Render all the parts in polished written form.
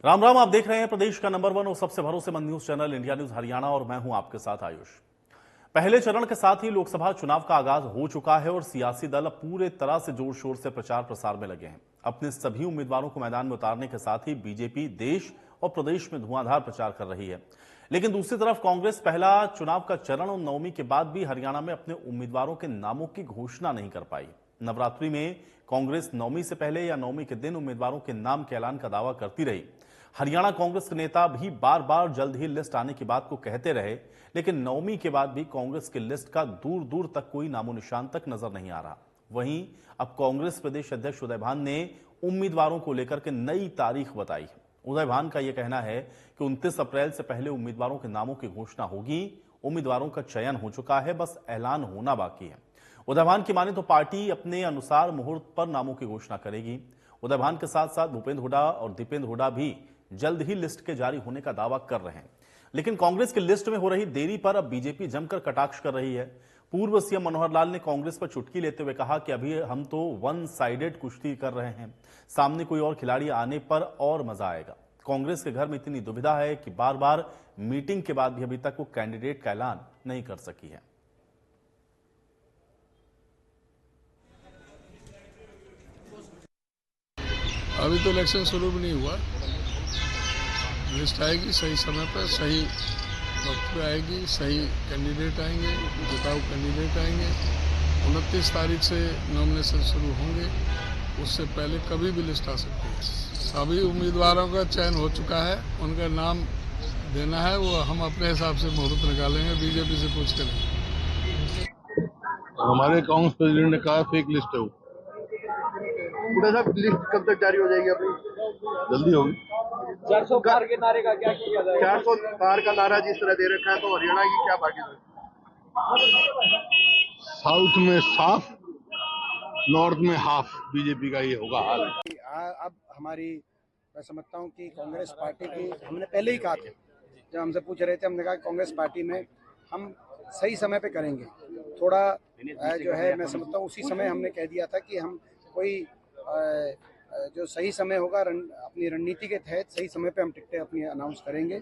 राम राम। आप देख रहे हैं प्रदेश का नंबर 1 और सबसे भरोसेमंद news channel India news Haryana और मैं हूं आपके साथ आयुष। पहले चरण के साथ ही लोकसभा चुनाव का आगाज हो चुका है और सियासी दल अब पूरे तरह से जोर शोर से प्रचार प्रसार में लगे हैं। अपने सभी उम्मीदवारों को मैदान में उतारने के साथ ही बीजेपी देश और प्रदेश में धुआंधार प्रचार कर रही है। लेकिन दूसरी तरफ कांग्रेस पहला चुनाव का चरण और नवमी के बाद भी हरियाणा में अपने उम्मीदवारों के नामों की घोषणा नहीं कर पाई। नवरात्रि में कांग्रेस नवमी से पहले या नवमी के दिन उम्मीदवारों के नाम के ऐलान का दावा करती रही। हरियाणा कांग्रेस के नेता भी बार बार जल्द ही लिस्ट आने की बात को कहते रहे, लेकिन नवमी के बाद भी कांग्रेस की लिस्ट का दूर दूर तक कोई नामो निशान तक नजर नहीं आ रहा। वहीं अब कांग्रेस प्रदेश अध्यक्ष उदय भान ने उम्मीदवारों को लेकर के नई तारीख बताई। उदय भान का यह कहना है कि 29 अप्रैल से पहले उम्मीदवारों के नामों की घोषणा होगी। उम्मीदवारों का चयन हो चुका है, बस ऐलान होना बाकी है। उदय भान की माने तो पार्टी अपने अनुसार मुहूर्त पर नामों की घोषणा करेगी। उदय भान के साथ साथ भूपेंद्र हुड्डा और दीपेंद्र हुड्डा भी जल्द ही लिस्ट के जारी होने का दावा कर रहे हैं। लेकिन कांग्रेस की लिस्ट में हो रही देरी पर अब बीजेपी जमकर कटाक्ष कर रही है। पूर्व सीएम मनोहर लाल ने कांग्रेस पर चुटकी लेते हुए कहा कि अभी हम तो वन साइडेड कुश्ती कर रहे हैं, सामने कोई और खिलाड़ी आने पर और मजा आएगा। कांग्रेस के घर में इतनी दुविधा है कि बार बार मीटिंग के बाद भी अभी तक वो कैंडिडेट का ऐलान नहीं कर सकी है। अभी तो इलेक्शन शुरू भी नहीं हुआ। लिस्ट आएगी सही समय पर, सही वक्त पे आएगी, सही कैंडिडेट आएंगे, जिताऊ कैंडिडेट आएंगे। 29 तारीख से नॉमिनेशन शुरू होंगे, उससे पहले कभी भी लिस्ट आ सकती है। सभी उम्मीदवारों का चयन हो चुका है, उनका नाम देना है, वो हम अपने हिसाब से मुहूर्त निकालेंगे, बीजेपी से पूछ करेंगे। हमारे कांग्रेस प्रेसिडेंट ने कहा फेक लिस्ट है वो। हुड्डा साहब, लिस्ट कब तक जारी हो जाएगी अपनी? जल्दी होगी। 400 पार के नारे का क्या किया जाएगा? 400 पार का नारा जिस तरह दे रखा है, तो हरियाणा की क्या भागीदारी? साउथ में साफ, नॉर्थ में हाफ, बीजेपी का ये होगा हाल। अब हमारी, मैं समझता हूँ कि कांग्रेस पार्टी की, हमने पहले ही कहा था, जब हमसे पूछ रहे थे, हमने कहा कांग्रेस पार्टी में हम सही समय पे करेंगे। थोड़ा जो है, मैं समझता हूँ उसी समय हमने कह दिया था कि हम कोई जो सही समय होगा अपनी रणनीति के तहत सही समय पे हम टिकटें अपनी अनाउंस करेंगे।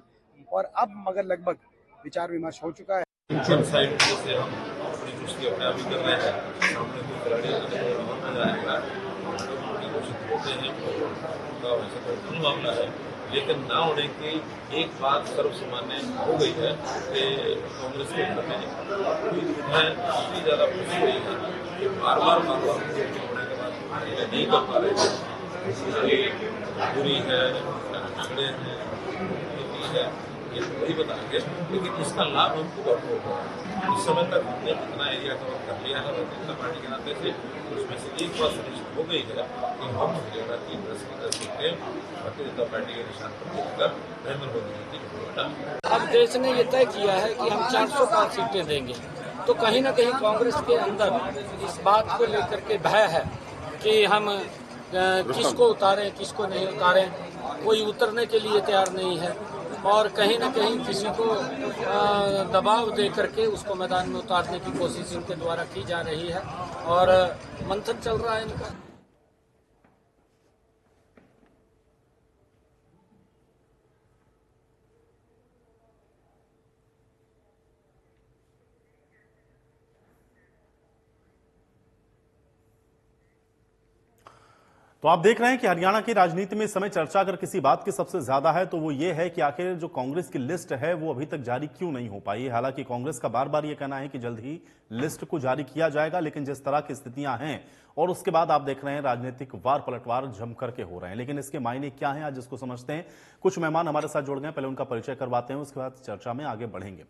और अब मगर लगभग विचार विमर्श हो चुका है। वन साइड से हम अपनी कुश्ती अपने आप ही कर रहे हैं। सामने कोई खिलाड़ी और जाएगा घोषित होते हैं तो वैसे तो पूर्ण मामला है, लेकिन ना होने की एक बात सर्वसामान्य हो गई है कि कांग्रेस के अंदर में कोई दुविधाएं इतनी ज़्यादा फंसी गई है कि बार बार होने के बाद नहीं कर पा रहे हैं। बुरी है, झगड़े हैं, है, ये वही बताएंगे, लेकिन इसका लाभ हमको बहुत होगा। इस समय तक हमने कितना एरिया कवर कर लिया है भारतीय जनता पार्टी के नाते से, उसमें से एक बात सुनिश्चित हो गई है कि हम हरियाणा की 10 की 10 सीटें भारतीय जनता पार्टी के निशान पर जीतकर नरेंद्र मोदी जी की बेटा। अब देश ने ये तय किया है कि हम 405 सीटें देंगे, तो कहीं ना कहीं कांग्रेस के अंदर इस बात को लेकर के भय है कि हम किसको उतारें किसको नहीं उतारें। कोई उतरने के लिए तैयार नहीं है और कहीं ना कहीं किसी को दबाव दे करके उसको मैदान में उतारने की कोशिश इनके द्वारा की जा रही है और मंथन चल रहा है इनका। तो आप देख रहे हैं कि हरियाणा की राजनीति में इस समय चर्चा अगर किसी बात की सबसे ज्यादा है तो वो ये है कि आखिर जो कांग्रेस की लिस्ट है वो अभी तक जारी क्यों नहीं हो पाई। हालांकि कांग्रेस का बार बार ये कहना है कि जल्द ही लिस्ट को जारी किया जाएगा, लेकिन जिस तरह की स्थितियां हैं और उसके बाद आप देख रहे हैं राजनीतिक वार पलटवार जम करके हो रहे हैं। लेकिन इसके मायने क्या हैं, आज इसको समझते हैं। कुछ मेहमान हमारे साथ जुड़ गए, पहले उनका परिचय करवाते हैं, उसके बाद चर्चा में आगे बढ़ेंगे।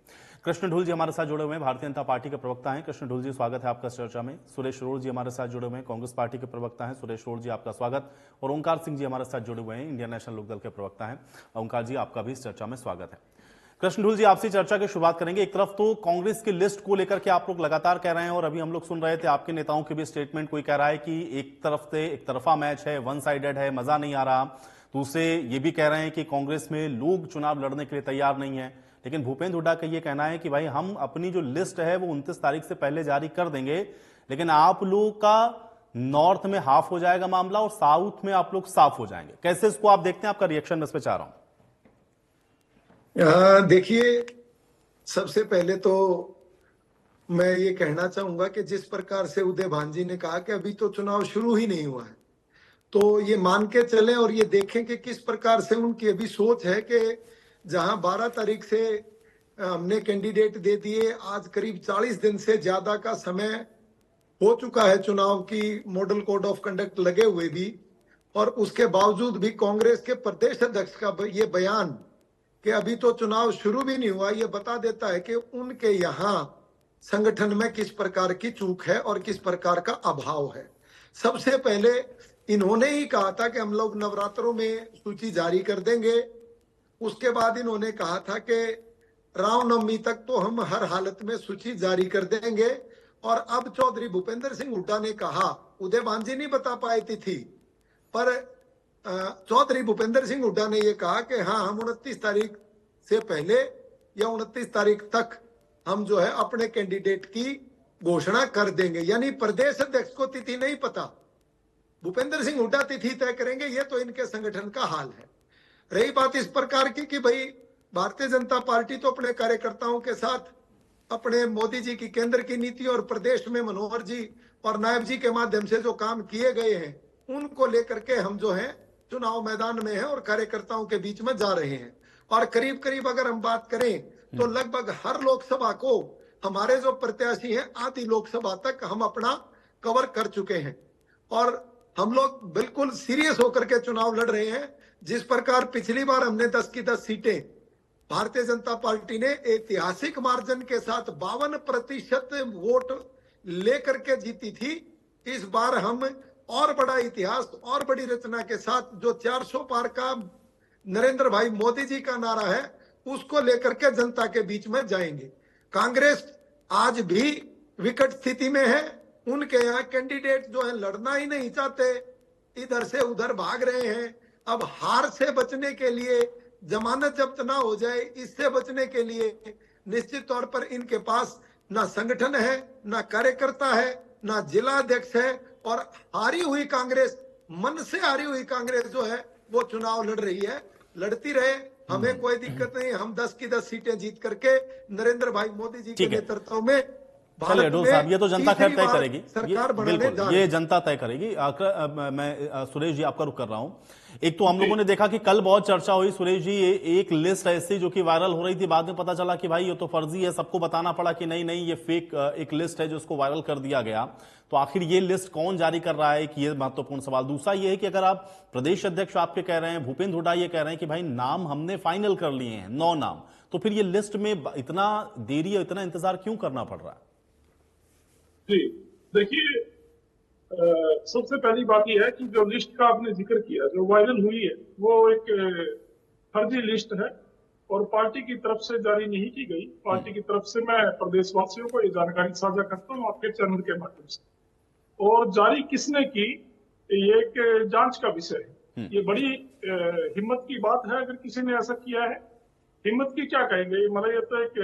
कृष्ण ढुल जी हमारे साथ जुड़े हुए हैं, भारतीय जनता पार्टी के प्रवक्ता हैं। कृष्ण ढुल जी, स्वागत है आपका चर्चा में। सुरेश अरोड़ जी हमारे साथ जुड़े हुए हैं, कांग्रेस पार्टी के प्रवक्ता हैं। सुरेश अरोड़ जी, आपका स्वागत। और ओंकार सिंह जी हमारे साथ जुड़े हुए हैं, इंडियन नेशनल लोकदल के प्रवक्ता हैं। ओंकार जी, आपका भी इस चर्चा में स्वागत है। कृष्ण ढुल जी, आपसे चर्चा की शुरुआत करेंगे। एक तरफ तो कांग्रेस की लिस्ट को लेकर के आप लोग लगातार कह रहे हैं और अभी हम लोग सुन रहे थे आपके नेताओं के भी स्टेटमेंट, कोई कह रहा है कि एक तरफ से एक तरफा मैच है, वन साइडेड है, मजा नहीं आ रहा। दूसरे ये भी कह रहे हैं कि कांग्रेस में लोग चुनाव लड़ने के लिए तैयार नहीं है। लेकिन भूपेंद्र हुड्डा का ये कहना है कि भाई हम अपनी जो लिस्ट है वो 29 तारीख से पहले जारी कर देंगे, लेकिन आप लोगों का नॉर्थ में हाफ हो जाएगा मामला और साउथ में आप लोग साफ हो जाएंगे। कैसे इसको आप देखते हैं? आपका रिएक्शन इस पे चाह रहा हूं। देखिए, सबसे पहले तो मैं ये कहना चाहूंगा कि जिस प्रकार से उदय भानजी ने कहा कि अभी तो चुनाव शुरू ही नहीं हुआ है, तो ये मान के चलें और ये देखें कि किस प्रकार से उनकी अभी सोच है कि जहां 12 तारीख से हमने कैंडिडेट दे दिए, आज करीब 40 दिन से ज्यादा का समय हो चुका है चुनाव की मॉडल कोड ऑफ कंडक्ट लगे हुए भी, और उसके बावजूद भी कांग्रेस के प्रदेश अध्यक्ष का ये बयान कि अभी तो चुनाव शुरू भी नहीं हुआ, ये बता देता है कि उनके यहाँ संगठन में किस प्रकार की चूक है और किस प्रकार का अभाव है। सबसे पहले इन्होंने ही कहा था कि हम लोग नवरात्रों में सूची जारी कर देंगे। उसके बाद इन्होंने कहा था कि रामनवमी तक तो हम हर हालत में सूची जारी कर देंगे। और अब चौधरी भूपेंद्र सिंह हुड्डा ने कहा, उदय भानजी नहीं बता पाई थी, पर चौधरी भूपेंद्र सिंह हुड्डा ने यह कहा कि हाँ, हम 29 तारीख से पहले या 29 तारीख तक हम जो है अपने कैंडिडेट की घोषणा कर देंगे। यानी प्रदेश अध्यक्ष को तिथि नहीं पता, भूपेंद्र सिंह हुड्डा तिथि तय करेंगे। ये तो इनके संगठन का हाल है। रही बात इस प्रकार की कि भाई भारतीय जनता पार्टी तो अपने कार्यकर्ताओं के साथ अपने मोदी जी की केंद्र की नीति और प्रदेश में मनोहर जी और नायब जी के माध्यम से जो काम किए गए हैं उनको लेकर के हम जो है चुनाव मैदान में हैं और कार्यकर्ताओं के बीच में जा रहे हैं। और करीब करीब अगर हम बात करें तो लगभग हर लोकसभा को हमारे जो प्रत्याशी हैं आधी लोकसभा तक हम अपना कवर कर चुके हैं और हम लोग बिल्कुल सीरियस होकर के चुनाव लड़ रहे हैं। जिस प्रकार पिछली बार हमने 10 की 10 सीटें भारतीय जनता पार्टी ने ऐतिहासिक मार्जिन के साथ 52% वोट लेकर के जीती थी, इस बार हम और बड़ा इतिहास और बड़ी रचना के साथ जो 400 पार का नरेंद्र भाई मोदी जी का नारा है उसको लेकर के जनता के बीच में जाएंगे। कांग्रेस आज भी विकट स्थिति में है। उनके यहाँ कैंडिडेट जो है लड़ना ही नहीं चाहते, इधर से उधर भाग रहे हैं। अब हार से बचने के लिए, जमानत जब्त ना हो जाए इससे बचने के लिए निश्चित तौर पर इनके पास ना संगठन है, ना कार्यकर्ता है, ना जिला अध्यक्ष है। और हारी हुई कांग्रेस, मन से हारी हुई कांग्रेस जो है वो चुनाव लड़ रही है। लड़ती रहे, हमें कोई दिक्कत नहीं। हम 10 की 10 सीटें जीत करके नरेंद्र भाई मोदी जी के नेतृत्व में चलिए डोल साहब, ये तो जनता खैर तय करेगी, सरकार बिल्कुल ये जनता तय करेगी। मैं सुरेश जी आपका रुख कर रहा हूं। एक तो हम लोगों ने देखा कि कल बहुत चर्चा हुई सुरेश जी, एक लिस्ट ऐसी जो कि वायरल हो रही थी, बाद में पता चला कि भाई ये तो फर्जी है, सबको बताना पड़ा कि नहीं नहीं ये फेक एक लिस्ट है जो उसको वायरल कर दिया गया। तो आखिर ये लिस्ट कौन जारी कर रहा है कि ये महत्वपूर्ण सवाल। दूसरा ये है कि अगर आप प्रदेश अध्यक्ष आपके कह रहे हैं, भूपेंद्र हुड्डा ये कह रहे हैं कि भाई नाम हमने फाइनल कर लिए हैं 9 नाम, तो फिर ये लिस्ट में इतना देरी और इतना इंतजार क्यों करना पड़ रहा है? जी देखिए, सबसे पहली बात यह है कि जो लिस्ट का आपने जिक्र किया जो वायरल हुई है वो एक फर्जी लिस्ट है और पार्टी की तरफ से जारी नहीं की गई। पार्टी की तरफ से मैं प्रदेशवासियों को ये जानकारी साझा करता हूँ आपके चैनल के माध्यम से। और जारी किसने की ये एक जांच का विषय है। ये बड़ी हिम्मत की बात है अगर किसी ने ऐसा किया है। हिम्मत की क्या कहेंगे, मतलब ये तो एक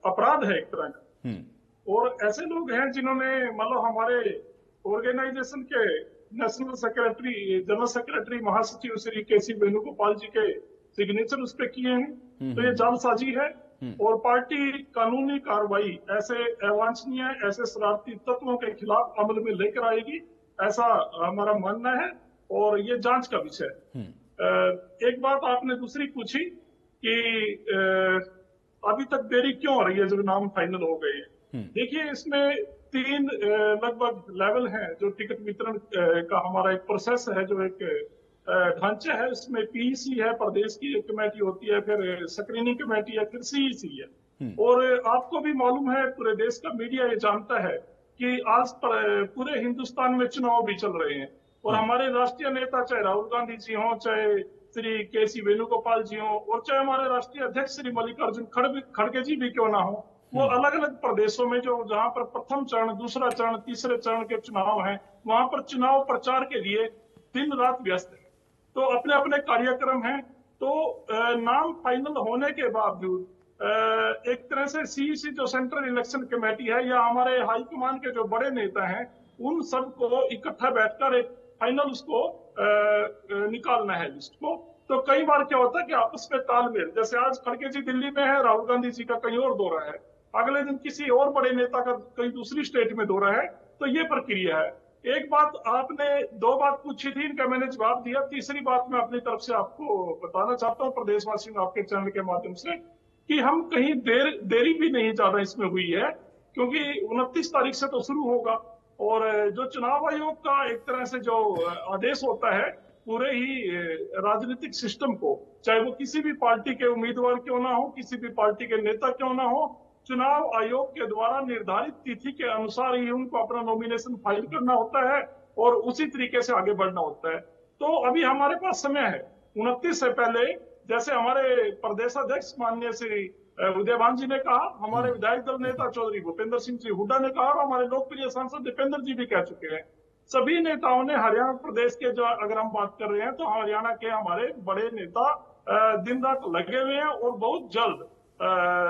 अपराध है एक तरह का। और ऐसे लोग हैं जिन्होंने मतलब हमारे ऑर्गेनाइजेशन के नेशनल सेक्रेटरी, जनरल सेक्रेटरी, महासचिव श्री केसी वेणुगोपाल जी के सिग्नेचर उस पर किए हैं। तो ये जालसाजी है और पार्टी कानूनी कार्रवाई ऐसे अवांछनीय, ऐसे शरारती तत्वों के खिलाफ अमल में लेकर आएगी, ऐसा हमारा मानना है और ये जांच का विषय है। एक बात आपने दूसरी पूछी कि अभी तक देरी क्यों हो रही है जब नाम फाइनल हो गए हैं। देखिए, इसमें 3 लगभग लेवल हैं जो टिकट वितरण का हमारा एक प्रोसेस है, जो एक ढांचा है। इसमें पीईसी है, प्रदेश की एक कमेटी होती है, फिर स्क्रीनिंग कमेटी है, फिर सीईसी है। और आपको भी मालूम है, पूरे देश का मीडिया ये जानता है कि आज पूरे हिंदुस्तान में चुनाव भी चल रहे हैं और हमारे राष्ट्रीय नेता चाहे राहुल गांधी जी हों, चाहे श्री केसी वेणुगोपाल जी हों और चाहे हमारे राष्ट्रीय अध्यक्ष श्री मल्लिकार्जुन खड़गे जी भी क्यों ना हो, वो अलग अलग प्रदेशों में जो जहां पर प्रथम चरण, दूसरा चरण, तीसरे चरण के चुनाव हैं, वहां पर चुनाव प्रचार के लिए दिन रात व्यस्त है। तो अपने अपने कार्यक्रम हैं। तो नाम फाइनल होने के बावजूद एक तरह से सीईसी जो सेंट्रल इलेक्शन कमेटी है या हमारे हाईकमान के जो बड़े नेता हैं उन सबको इकट्ठा बैठकर एक फाइनल उसको निकालना है लिस्ट को। तो कई बार क्या होता है कि आपस में तालमेल, जैसे आज खड़गे जी दिल्ली में है, राहुल गांधी जी का कहीं और दौरा है, अगले दिन किसी और बड़े नेता का कहीं दूसरी स्टेट में दौरा है, तो ये प्रक्रिया है। एक बात आपने, दो बात पूछी थी, इनका मैंने जवाब दिया। तीसरी बात मैं अपनी तरफ से आपको बताना चाहता हूँ प्रदेशवासियों को आपके चैनल के माध्यम से, कि हम कहीं देरी भी नहीं ज्यादा इसमें हुई है, क्योंकि 29 तारीख से तो शुरू होगा। और जो चुनाव आयोग का एक तरह से जो आदेश होता है पूरे ही राजनीतिक सिस्टम को, चाहे वो किसी भी पार्टी के उम्मीदवार क्यों ना हो, किसी भी पार्टी के नेता क्यों ना हो, चुनाव आयोग के द्वारा निर्धारित तिथि के अनुसार ही उनको अपना नॉमिनेशन फाइल करना होता है और उसी तरीके से आगे बढ़ना होता है। तो अभी हमारे पास समय है 29 से पहले, जैसे हमारे प्रदेशाध्यक्ष माननीय श्री उदयभान जी ने कहा, हमारे विधायक दल नेता चौधरी भूपेंद्र सिंह जी हुड्डा ने कहा, और हमारे लोकप्रिय सांसद दीपेंद्र जी भी कह चुके हैं। सभी नेताओं ने, हरियाणा प्रदेश के जो अगर हम बात कर रहे हैं तो हरियाणा के हमारे बड़े नेता दिन रात लगे हुए हैं और बहुत जल्द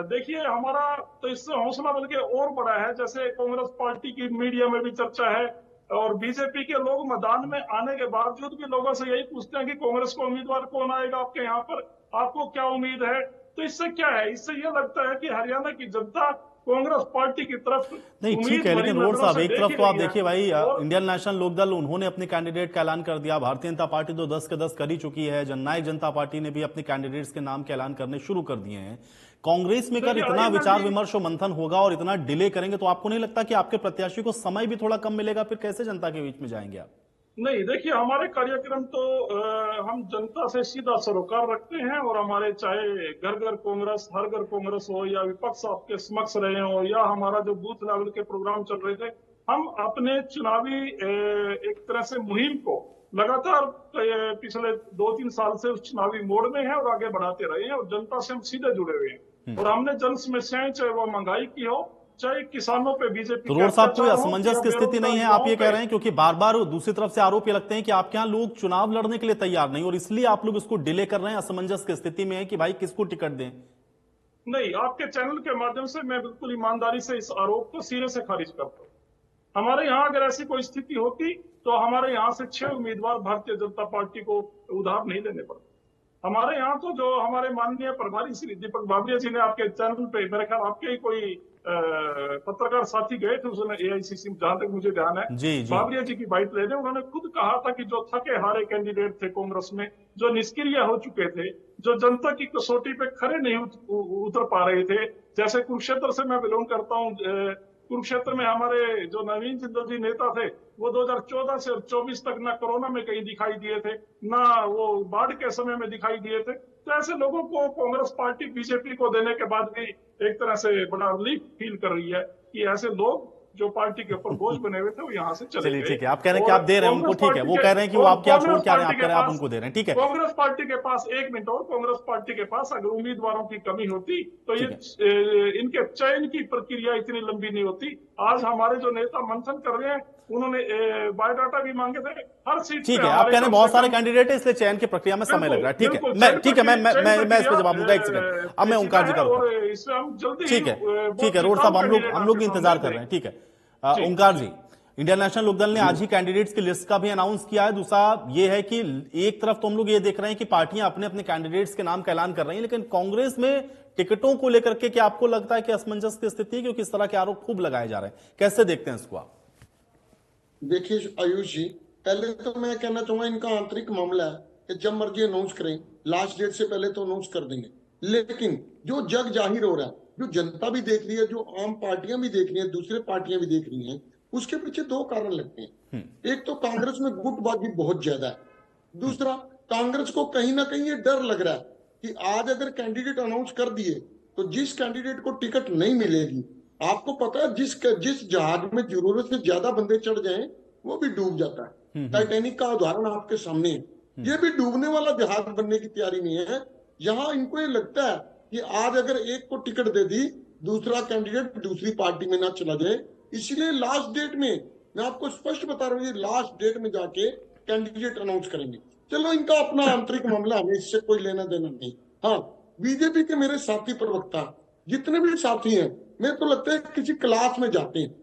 देखिए हमारा तो इससे हौसला बल्कि और बड़ा है। जैसे कांग्रेस पार्टी की मीडिया में भी चर्चा है और बीजेपी के लोग मैदान में आने के बावजूद भी लोगों से यही पूछते हैं कि कांग्रेस का उम्मीदवार कौन आएगा आपके यहाँ पर, आपको क्या उम्मीद है। तो इससे क्या है, इससे ये लगता है कि हरियाणा की जनता कांग्रेस पार्टी की तरफ नहीं, ठीक है, लेकिन रोड साहब एक तरफ तो आप देखिए भाई, इंडियन नेशनल लोकदल उन्होंने अपने कैंडिडेट का ऐलान कर दिया, भारतीय जनता पार्टी तो 10 के 10 कर ही चुकी है, जननायक जनता पार्टी ने भी अपने कैंडिडेट्स के नाम के ऐलान करने शुरू कर दिए हैं। कांग्रेस में अगर इतना विचार विमर्श और मंथन होगा और इतना डिले करेंगे तो आपको नहीं लगता कि आपके प्रत्याशी को समय भी थोड़ा कम मिलेगा? फिर कैसे जनता के बीच में जाएंगे आप? नहीं, देखिए हमारे कार्यक्रम तो हम जनता से सीधा सरोकार रखते हैं और हमारे चाहे घर घर कांग्रेस, हर घर कांग्रेस हो या विपक्ष आपके समक्ष रहे हो या हमारा जो बूथ लेवल के प्रोग्राम चल रहे थे, हम अपने चुनावी एक तरह से मुहिम को लगातार पिछले 2-3 साल से उस चुनावी मोड़ में है और आगे बढ़ाते रहे हैं और जनता से हम सीधे जुड़े हुए हैं। और हमने जन समस्याएं, चाहे वो महंगाई की हो, चाहे किसानों पे बीजेपी, तो रोड साहब कोई असमंजस की स्थिति नहीं है आप ये कह रहे हैं? क्योंकि बार बार दूसरी तरफ से आरोप ये लगते हैं कि आपके यहाँ लोग चुनाव लड़ने के लिए तैयार नहीं और इसलिए आप लोग इसको डिले कर रहे हैं, असमंजस की स्थिति में है कि भाई किसको टिकट दें। नहीं, आपके चैनल के माध्यम से मैं बिल्कुल ईमानदारी से इस आरोप को सिरे से खारिज करता हूँ। हमारे यहाँ अगर ऐसी कोई स्थिति होती तो हमारे यहाँ से 6 उम्मीदवार भारतीय जनता पार्टी को उधार नहीं लेने पड़ते। हमारे यहाँ तो जो हमारे माननीय प्रभारी श्री दीपक बाबरिया जी ने आपके चैनल पे, मेरे ख्याल आपके ही कोई पत्रकार साथी गए थे उसने एआईसीसी में, जहां तक मुझे ध्यान है, बाबरिया जी की बाइट लेने, उन्होंने खुद कहा था कि जो थके हारे कैंडिडेट थे कांग्रेस में, जो निष्क्रिय हो चुके थे, जो जनता की कसौटी पे खड़े नहीं उतर पा रहे थे, जैसे कुरुक्षेत्र से मैं बिलोंग करता हूँ, कुरुक्षेत्र में हमारे जो नवीन जिंदल जी नेता थे वो 2014 से 24 तक ना कोरोना में कहीं दिखाई दिए थे, ना वो बाढ़ के समय में दिखाई दिए थे। तो ऐसे लोगों को कांग्रेस पार्टी बीजेपी को देने के बाद भी एक तरह से बड़ा रिलीफ फील कर रही है कि ऐसे लोग जो पार्टी के ऊपर बोझ बने हुए थे वो यहाँ से चले गए। ठीक है, आप कह रहे हैं कि आप दे रहे हैं उनको, ठीक है, वो कह रहे हैं कि वो आप क्या छोड़ क्या रहे हैं, आप कह रहे हैं आप उनको दे रहे हैं, ठीक है। कांग्रेस पार्टी के पास, एक मिनट, और कांग्रेस पार्टी के पास अगर उम्मीदवारों की कमी होती तो ये इनके चयन की प्रक्रिया इतनी लंबी नहीं होती। आज हमारे जो नेता मंथन कर रहे हैं, उन्होंने बायोडाटा भी मांगे थे हर सीट। ठीक है, आप कह रहे हैं बहुत सारे कैंडिडेट है इसलिए चयन की प्रक्रिया में समय लग रहा है, ठीक है, मैं इस पर जवाब दूंगा, एक सेकंड, अब मैं ओंकार जी का, ठीक है रोड साहब, हम लोग इंतजार कर रहे हैं, ठीक है। ओंकार जी, इंडियन नेशनल लोकदल ने आज ही कैंडिडेट्स की लिस्ट का भी अनाउंस किया है। दूसरा ये है कि एक तरफ तो हम लोग ये देख रहे हैं कि पार्टियां अपने अपने कैंडिडेट्स के नाम का ऐलान कर रही हैं, लेकिन कांग्रेस में टिकटों को लेकर के क्या आपको लगता है कि असमंजस की स्थिति है, क्योंकि इस तरह के आरोप खूब लगाए जा रहे हैं, कैसे देखते हैं इसको आप? देखिए आयुष जी, पहले तो मैं कहना चाहूंगा इनका आंतरिक मामला है कि जब मर्जी अनाउंस करें, लास्ट डेट से पहले तो अनाउंस कर देंगे, लेकिन जो जग जाहिर हो रहा है, जो जनता भी देख रही है, जो आम पार्टियां भी देख रही है, दूसरे पार्टियां भी देख रही हैं, उसके पीछे 2 कारण लगते हैं। एक तो कांग्रेस में गुटबाजी बहुत ज्यादा है, दूसरा कांग्रेस को कहीं ना कहीं ये डर लग रहा है कि आज अगर कैंडिडेट अनाउंस कर दिए तो जिस कैंडिडेट को टिकट नहीं मिलेगी, आपको पता है जिस जहाज में जरूरत से ज्यादा बंदे चढ़ जाएं वो भी डूब जाता है। टाइटैनिक का उदाहरण आपके सामने है, ये भी डूबने वाला जहाज बनने की तैयारी में है। यहाँ इनको ये लगता है कि आज अगर एक को टिकट दे दी, दूसरा कैंडिडेट दूसरी पार्टी में ना चला जाए, इसलिए लास्ट डेट में, मैं आपको स्पष्ट बता रहा हूँ, लास्ट डेट में जाके कैंडिडेट अनाउंस करेंगे। चलो इनका अपना आंतरिक मामला, हमें इससे कोई लेना देना नहीं। हाँ, बीजेपी के मेरे साथी प्रवक्ता जितने भी साथी हैं, मेरे को लगता है किसी क्लास में जाते हैं,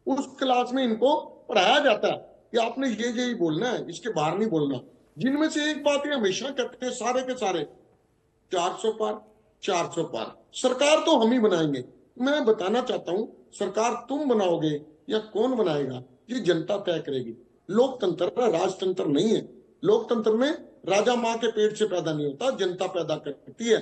उस क्लास में इनको पढ़ाया जाता है कि आपने ये ही बोलना है, इसके बाहर नहीं बोलना। जिनमें से एक बात ये हमेशा कहते हैं सारे के सारे 400 पार 400 पार, सरकार तो हम ही बनाएंगे। मैं बताना चाहता हूं, सरकार तुम बनाओगे या कौन बनाएगा ये जनता तय करेगी। लोकतंत्र राजतंत्र नहीं है। लोकतंत्र में राजा माँ के पेट से पैदा नहीं होता, जनता पैदा करती है।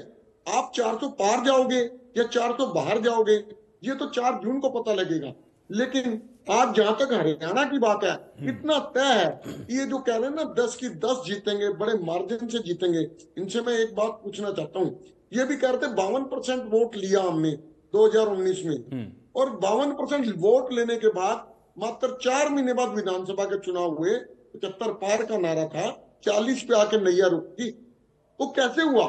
आप 400 पार जाओगे या 400 बाहर जाओगे ये तो 4 जून को पता लगेगा। लेकिन आज जहां तक हरियाणा की बात है, इतना तय है। ये जो कह रहे हैं ना 10 की 10 जीतेंगे, बड़े मार्जिन से जीतेंगे, इनसे मैं एक बात पूछना चाहता हूँ। ये भी कह रहे थे 52% वोट लिया हमने 2019 में, और 52% वोट लेने के बाद मात्र 4 महीने बाद विधानसभा के चुनाव हुए, 75 पार का नारा था, 40 पे आके नैया रुकी। तो कैसे हुआ?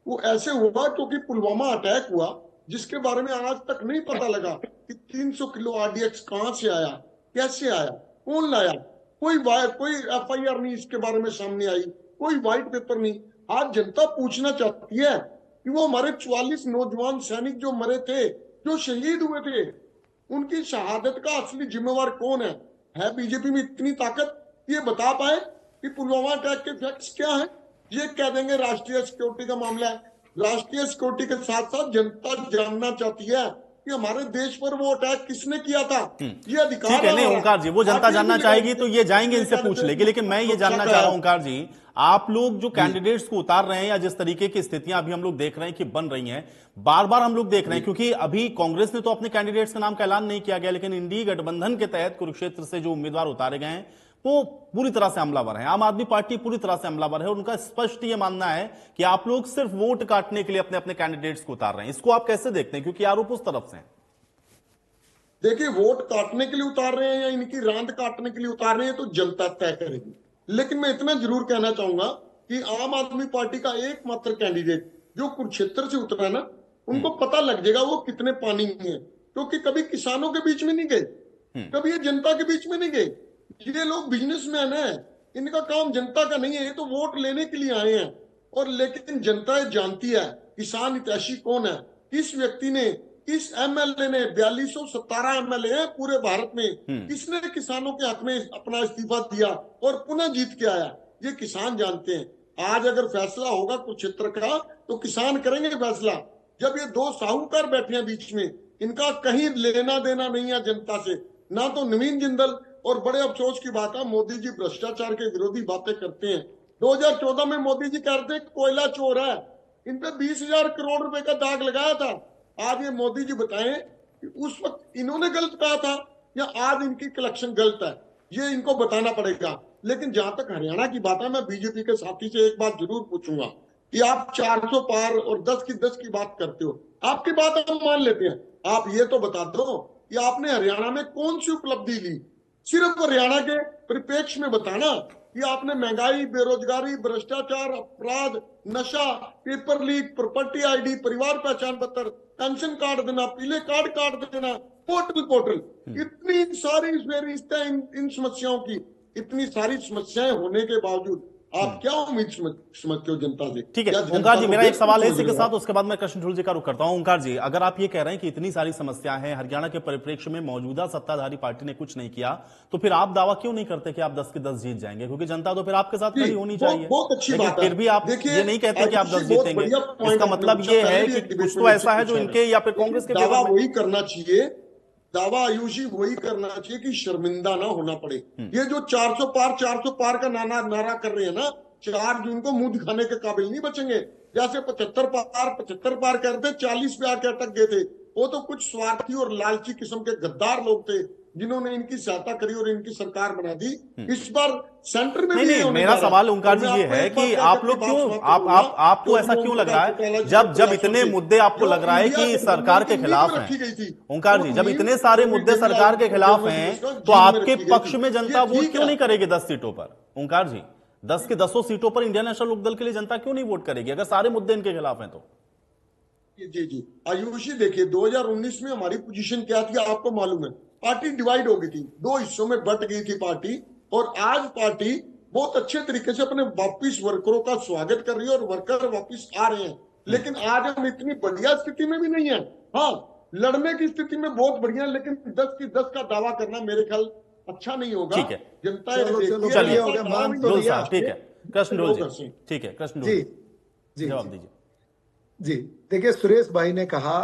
वो ऐसे हुआ क्योंकि पुलवामा अटैक हुआ, जिसके बारे में आज तक नहीं पता लगा कि 300 किलो आरडीएक्स कहां से आया, कैसे आया, कौन लाया। कोई एफआईआर नहीं इसके बारे में सामने आई, कोई व्हाइट पेपर नहीं। आज जनता पूछना चाहती है कि वो हमारे 44 नौजवान सैनिक जो मरे थे, जो शहीद हुए थे, उनकी शहादत का असली जिम्मेवार कौन है बीजेपी में इतनी ताकत ये बता पाए कि पुलवामा अटैक के फैक्ट्स क्या है? ये कह देंगे राष्ट्रीय सिक्योरिटी का मामला है। राष्ट्रीय सिक्योरिटी के साथ साथ जनता जानना चाहती है कि हमारे देश पर वो अटैक किसने किया था। ये अधिकार ठीक है, नहीं ओंकार जी, वो जनता जानना चाहेगी तो ये जाएंगे, इनसे पूछ लेगी। लेकिन मैं ये जानना चाह रहा हूं ओंकार जी, आप लोग जो कैंडिडेट्स को उतार रहे हैं या जिस तरीके की स्थितियां अभी हम लोग देख रहे हैं कि बन रही हैं, बार बार हम लोग देख रहे हैं, क्योंकि अभी कांग्रेस ने तो अपने कैंडिडेट्स के नाम का ऐलान नहीं किया गया, लेकिन इंडी गठबंधन के तहत कुरुक्षेत्र से जो उम्मीदवार उतारे गए हैं वो पूरी तरह से हमलावर है। आम आदमी पार्टी पूरी तरह से हमलावर है और उनका स्पष्ट ये मानना है कि आप लोग सिर्फ वोट काटने के लिए अपने अपने कैंडिडेट्स को उतार रहे हैं। इसको आप कैसे देखते हैं, क्योंकि आरोप उस तरफ से हैं? देखिए, वोट काटने के लिए उतार रहे हैं या इनकी रांद काटने के लिए उतार रहे हैं तो जनता तय करेगी। लेकिन मैं इतना जरूर कहना चाहूंगा कि आम आदमी पार्टी का एकमात्र कैंडिडेट जो कुरुक्षेत्र से उतरा ना, उनको पता लग जाएगा वो कितने पानी में है, क्योंकि कभी किसानों के बीच में नहीं गए, कभी ये जनता के बीच में नहीं गए। ये लोग बिजनेसमैन है, इनका काम जनता का नहीं है, ये तो वोट लेने के लिए आए हैं। और लेकिन जनता जानती है किसान हितैषी कौन है। इस व्यक्ति ने, इस एमएलए ने, 4217 एमएलए हैं पूरे भारत में, किसने किसानों के हक में अपना इस्तीफा दिया और पुनः जीत के आया, ये किसान जानते हैं। आज अगर फैसला होगा कुरुक्षेत्र का तो किसान करेंगे फैसला। जब ये 2 साहूकार बैठे हैं बीच में, इनका कहीं लेना देना नहीं है जनता से, ना तो नवीन जिंदल। और बड़े अफसोस की बात है, मोदी जी भ्रष्टाचार के विरोधी बातें करते हैं। 2014 में मोदी जी कह रहे थे कोयला चोर है, इन पे 20,000 करोड़ रुपए का दाग लगाया था। आज ये मोदी जी बताएं कि उस वक्त इन्होंने गलत कहा था या आज इनकी कलेक्शन गलत है, ये इनको बताना पड़ेगा। लेकिन जहां तक हरियाणा की बात है, मैं बीजेपी के साथी से एक बात जरूर पूछूंगा कि आप 400 पार और 10 की 10 की बात करते हो, आपकी बात हम मान लेते हैं। आप ये तो बता दो कि आपने हरियाणा में कौन सी उपलब्धि ली, सिर्फ हरियाणा के परिप्रेक्ष्य में बताना कि आपने महंगाई, बेरोजगारी, भ्रष्टाचार, अपराध, नशा, पेपर लीक, प्रॉपर्टी आईडी, परिवार पहचान पत्र, पेंशन कार्ड देना, पीले कार्ड काट देना, पोर्टल, इतनी सारी इन समस्याओं की, इतनी सारी समस्याएं होने के बावजूद आप क्या उम्मीद समझते हो जनता से? ठीक है ओंकार जी, मेरा एक सवाल है इसी के साथ, उसके बाद मैं कृष्णझूल जी का रुख करता हूं। ओंकार जी, अगर आप ये कह रहे हैं कि इतनी सारी समस्या है, हरियाणा के परिप्रेक्ष्य में मौजूदा सत्ताधारी पार्टी ने कुछ नहीं किया, तो फिर आप दावा क्यों नहीं करते कि आप 10 की 10 जीत जाएंगे? क्योंकि जनता तो फिर आपके साथ खड़ी होनी चाहिए। बहुत अच्छी बात है। फिर भी आप ये नहीं कहते कि आप 10 जीतेंगे, इसका मतलब ये है कि कुछ तो ऐसा है जो इनके या फिर कांग्रेस के दावा वही करना चाहिए, दावा आयुषी वही करना चाहिए कि शर्मिंदा ना होना पड़े। ये जो 400 पार का नारा कर रहे हैं ना, 4 जून को मुंह दिखाने के काबिल नहीं बचेंगे। जैसे 75 पार कहते 40 पे आके अटक गए थे, वो तो कुछ स्वार्थी और लालची किस्म के गद्दार लोग थे जिन्होंने इनकी सहायता करी और इनकी सरकार बना दी। इस बार सेंटर में नहीं, मेरा सवाल ओंकार जी ये है कि आप लोग क्यों, आपको ऐसा क्यों लग रहा है, जब इतने मुद्दे आपको लग रहा है कि सरकार के खिलाफ हैं, ओंकार जी, जब इतने सारे मुद्दे सरकार के खिलाफ हैं, तो आपके पक्ष में जनता वोट क्यों नहीं करेगी 10 सीटों पर? ओंकार जी, 10 की 10 सीटों पर इंडियन नेशनल लोकदल के लिए जनता क्यों नहीं वोट करेगी अगर सारे मुद्दे इनके खिलाफ हैं तो? जी आयुषी, देखिए 2019 में हमारी पोजीशन क्या थी आपको मालूम है। पार्टी डिवाइड हो गई थी, 2 हिस्सों में बट गई थी पार्टी, और आज पार्टी बहुत अच्छे तरीके से अपने वापिस वर्करों का स्वागत कर रही है और वर्कर वापिस आ रहे हैं। लेकिन आज हम इतनी बढ़िया स्थिति में भी नहीं है। हाँ, लड़ने की स्थिति में बहुत बढ़िया, लेकिन 10 की 10 का दावा करना मेरे ख्याल अच्छा नहीं होगा। ठीक है, जनता चलिए डोल साहब, ठीक है, कृष्ण डोल जी, ठीक है, कृष्ण डोल जी जवाब दीजिए। जी देखिए, सुरेश भाई ने कहा,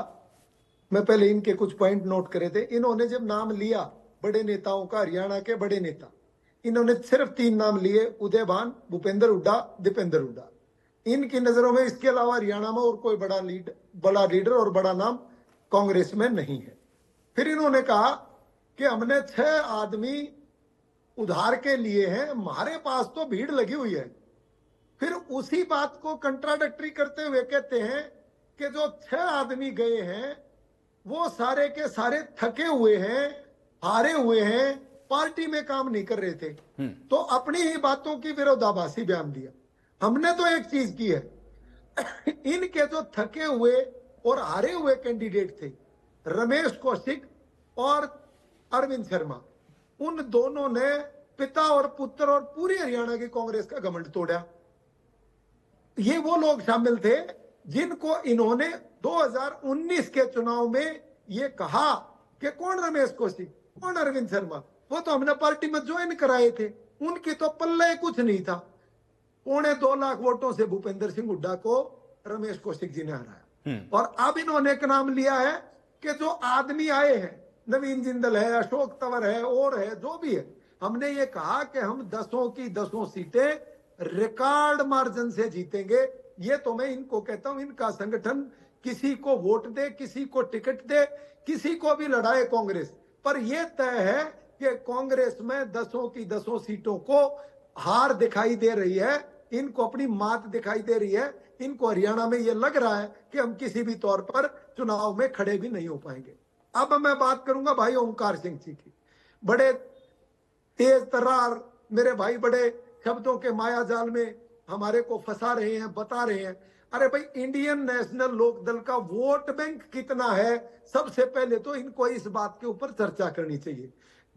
मैं पहले इनके कुछ पॉइंट नोट करे थे। इन्होंने जब नाम लिया बड़े नेताओं का, हरियाणा के बड़े नेता, इन्होंने सिर्फ 3 नाम लिए, उदय भान, भूपेंद्र हुड्डा, दीपेंद्र हुड्डा। इनकी नजरों में इसके अलावा हरियाणा में और कोई बड़ा लीडर और बड़ा नाम कांग्रेस में नहीं है। फिर इन्होंने कहा कि हमने 6 आदमी उधार के लिए हैं, हमारे पास तो भीड़ लगी हुई है। फिर उसी बात को कंट्राडिक्टरी करते हुए कहते हैं कि जो 6 आदमी गए हैं वो सारे के सारे थके हुए हैं, हारे हुए हैं, पार्टी में काम नहीं कर रहे थे। तो अपनी ही बातों की विरोधाभासी बयान दिया। हमने तो एक चीज की है, इनके जो थके हुए और हारे हुए कैंडिडेट थे, रमेश कौशिक और अरविंद शर्मा, उन दोनों ने पिता और पुत्र और पूरी हरियाणा की कांग्रेस का घमंड तोड़ा। ये वो लोग शामिल थे जिनको इन्होंने 2019 के चुनाव में ये कहा कि कौन रमेश कौशिक, कौन अरविंद शर्मा, वो तो हमने पार्टी में ज्वाइन कराए थे, उनकी तो पल्ले कुछ नहीं था। 2.25 लाख वोटों से भूपेंद्र सिंह हुड्डा को रमेश कौशिक जी ने हराया। और अब इन्होंने एक नाम लिया है कि जो आदमी आए हैं, नवीन जिंदल है, अशोक तंवर है, और है, जो भी है, हमने ये कहा कि हम 10 की 10 सीटें रिकॉर्ड मार्जिन से जीतेंगे। ये तो मैं इनको कहता हूं, इनका संगठन किसी को वोट दे, किसी को टिकट दे, किसी को भी लड़ाए कांग्रेस, पर यह तय है कि कांग्रेस में 10 की 10 सीटों को हार दिखाई दे रही है, इनको अपनी मात दिखाई दे रही है। इनको हरियाणा में यह लग रहा है कि हम किसी भी तौर पर चुनाव में खड़े भी नहीं हो पाएंगे। अब मैं बात करूंगा भाई ओमकार सिंह जी की। बड़े तेज तर्रार मेरे भाई, बड़े शब्दों के माया जाल में हमारे को फंसा रहे हैं, बता रहे हैं। अरे भाई, इंडियन नेशनल लोकदल का वोट बैंक कितना है, सबसे पहले तो इनको इस बात के ऊपर चर्चा करनी चाहिए।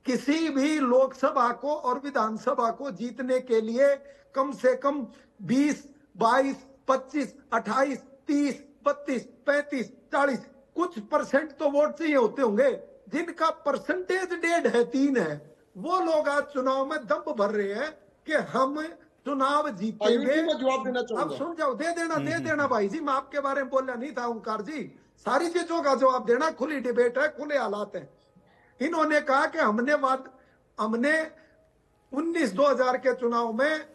किसी भी लोकसभा को और विधानसभा को जीतने के लिए कम से कम 20, 22, 25, 28, 30, 32, 35, 40 कुछ परसेंट तो वोट चाहिए होते होंगे। जिनका परसेंटेज 1.5 है, 3 है, वो लोग आज चुनाव में दम भर रहे हैं कि हम चुनाव जीतेंगे। जवाब देना चाहूंगा। अब सुन जाओ, दे देना भाई जी, मैं आपके बारे में बोलना नहीं था ओंकार जी, सारी चीजों का जवाब देना। खुली डिबेट है, खुले हालात है। इन्होंने कहा कि हमने 19-2000 के चुनाव में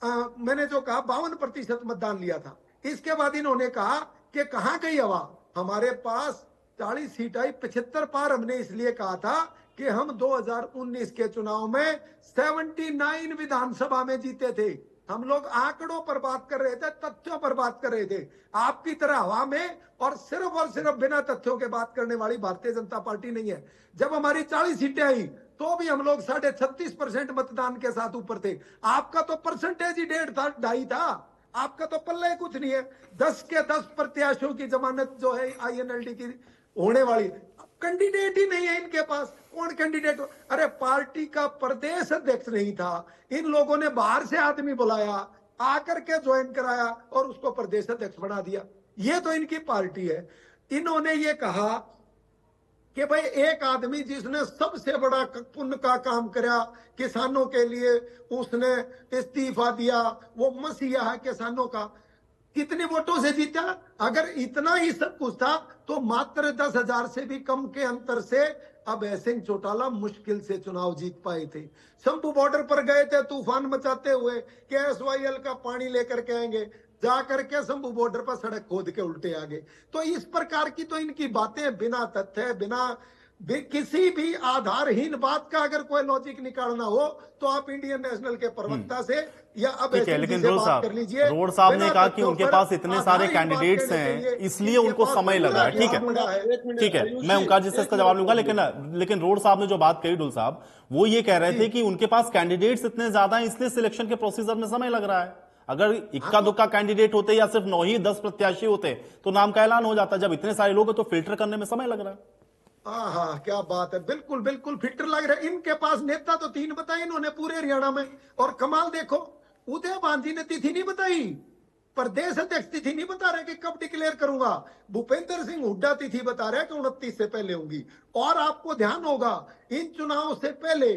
मैंने जो कहा 52% मतदान लिया था। इसके बाद इन्होंने कहा कि कहां गई हवा, हमारे पास 40 सीट आई, 75 पार हमने इसलिए कहा था कि हम 2019 के चुनाव में 79 विधानसभा में जीते थे। हम लोग आंकड़ों पर बात कर रहे थे, तथ्यों पर बात कर रहे थे। आपकी तरह हवा में और सिर्फ बिना तथ्यों के बात करने वाली भारतीय जनता पार्टी नहीं है। जब हमारी 40 सीटें आई तो भी हम लोग 36.5% मतदान के साथ ऊपर थे। आपका तो परसेंटेज ही 1.5 था, आपका तो पल्ले कुछ नहीं है। 10 के 10 प्रत्याशियों की जमानत जो है INLD की होने वाली, कैंडिडेट ही नहीं है इनके पास। कौन कैंडिडेट? अरे पार्टी का प्रदेश अध्यक्ष नहीं था, इन लोगों ने बाहर से आदमी बुलाया, आकर के ज्वाइन कराया और उसको प्रदेश अध्यक्ष बना दिया। ये तो इनकी पार्टी है। इन्होंने ये कहा कि भाई एक आदमी जिसने सबसे बड़ा पुण्य का काम किया किसानों के लिए, उसने इस्तीफा दिया, वो मसीहा है किसानों का, कितने वोटों से जीता? अगर इतना ही सब कुछ था तो मात्र 10,000 से भी कम के अंतर से अभय सिंह चौटाला मुश्किल से चुनाव जीत पाए थे। शंभू बॉर्डर पर गए थे तूफान मचाते हुए कि SYL का पानी लेकर के आएंगे, जाकर के शंभू बॉर्डर पर सड़क खोद के उल्टे आ गए। तो इस प्रकार की तो इनकी बातें बिना तथ्य, बिना किसी भी आधारहीन बात का अगर कोई लॉजिक निकालना हो तो आप इंडियन नेशनल के प्रवक्ता से या अब लेकिन रोड साहब ने कहा कि उनके पास इतने सारे कैंडिडेट्स हैं इसलिए उनको समय लगा है। ठीक है, मैं ओंकार जी से इसका जवाब लूंगा। लेकिन रोड साहब ने जो बात कही, डुल साहब, वो ये कह रहे थे कि उनके पास कैंडिडेट्स इतने ज्यादा हैं इसलिए सिलेक्शन के प्रोसीजर में समय लग रहा है। अगर इक्का दुक्का कैंडिडेट होते या सिर्फ 9 ही 10 प्रत्याशी होते तो नाम का ऐलान हो जाता। जब इतने सारे लोग हैं तो फिल्टर करने में समय लग रहा है। हाँ, क्या बात है, बिल्कुल बिल्कुल फिल्टर लग रहा है। इनके पास नेता तो 3 बताए इन्होंने पूरे हरियाणा में, और कमाल देखो, उदय भान जी ने तिथि नहीं बताई। प्रदेश अध्यक्ष तिथि नहीं बता रहे कि कब डिक्लेयर करूंगा। भूपेंद्र सिंह हुड्डा तिथि बता रहे हैं कि 29 से पहले होंगी। और आपको ध्यान होगा इन चुनाव से पहले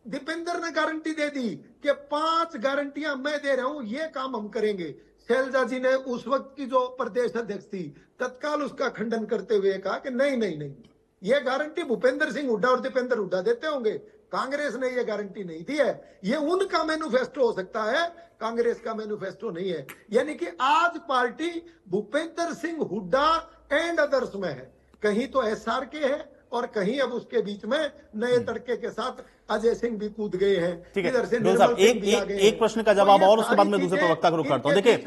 दीपेंद्र ने गारंटी दे दी कि 5 गारंटियां मैं दे रहा हूं, ये काम हम करेंगे। शैलजा जी ने उस वक्त की जो प्रदेश अध्यक्ष थी तत्काल उसका खंडन करते हुए कहा कि नहीं नहीं नहीं, ये गारंटी भूपेंद्र सिंह हुड्डा और दीपेंद्र हुड्डा देते होंगे, कांग्रेस ने ये गारंटी नहीं दी है। ये उनका मैनिफेस्टो हो सकता है, कांग्रेस का मैनिफेस्टो नहीं है। यानी कि आज party Bhupendra Singh Hooda and others में है, कहीं तो SRK है और कहीं अब उसके बीच में नए तड़के के साथ अजय सिंह भी कूद गए हैं। ठीक है इधर से डोल साहब, एक प्रश्न का जवाब और उसके बाद मैं दूसरे प्रवक्ता को रुख करता हूं। देखिए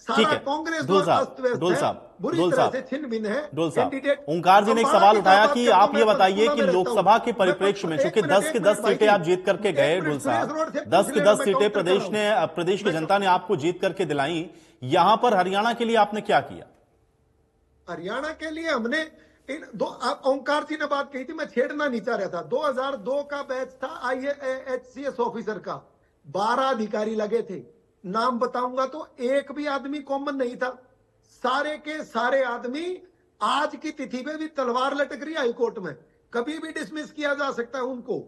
ठीक है डोल साहब, ओंकार जी ने एक सवाल उठाया कि आप ये बताइए कि लोकसभा के परिप्रेक्ष्य में चूंकि 10 की 10 सीटें आप जीत करके गए, डोल साहब 10 की 10 सीटें प्रदेश की जनता ने आपको जीत करके दिलाई, यहां पर हरियाणा के लिए आपने क्या किया? हरियाणा के लिए हमने ओंकार जी ने बात कही थी, मैं छेड़ना नहीं चाह रहा था। 2002 का बैच था IAS ऑफिसर का, 12 अधिकारी लगे थे। नाम बताऊंगा तो एक भी आदमी कॉमन नहीं था, सारे के सारे आदमी आज की तिथि पे भी तलवार लटक रही हाईकोर्ट में, कभी भी डिसमिस किया जा सकता है उनको।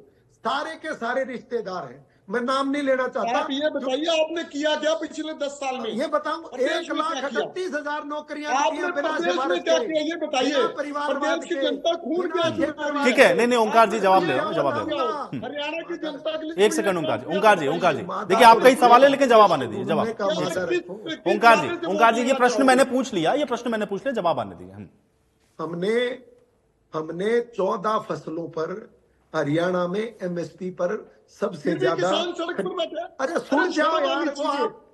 सारे के सारे रिश्तेदार हैं, मैं नाम नहीं लेना चाहता। आप ये बताइए आपने किया क्या पिछले 10 साल में? ये बताऊं, 1,38,000 नौकरियां आपने प्रदेश में क्या किया ये बताइए। प्रदेश की जनता खून क्या? ठीक है, नहीं ओंकार जी जवाब ले रहा हूं, जवाब दे रहा हूं। हरियाणा की जनता के लिए 1 सेकंड ओंकार जी देखिए आप कई सवाल है लेकिन जवाब आने दीजिए। जवाब ओंकार जी, ये प्रश्न मैंने पूछ लिया, जवाब आने दीजिए। हमने 14 फसलों पर हरियाणा में MSP पर सबसे ज्यादा। अरे सुन जाओ यार,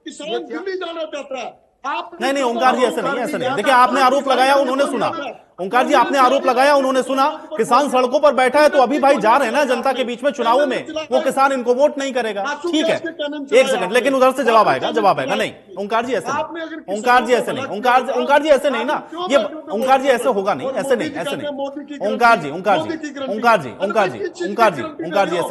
किसान दिल्ली जाना चाहता है। नहीं ओंकार जी ऐसे नहीं। देखिए आपने आरोप लगाया, उन्होंने सुना। ओंकार जी आपने आरोप लगाया, उन्होंने सुना। किसान सड़कों पर बैठा है तो अभी भाई जा रहे हैं ना जनता के बीच में चुनावों में, वो किसान इनको वोट नहीं करेगा। ठीक है 1 सेकंड, लेकिन उधर से जवाब आएगा। नहीं ओंकार जी ऐसे नहीं, ओंकार जी ऐसे नहीं ना, ये ओंकार जी ऐसे होगा नहीं, ऐसे नहीं ओंकार जी ऐसे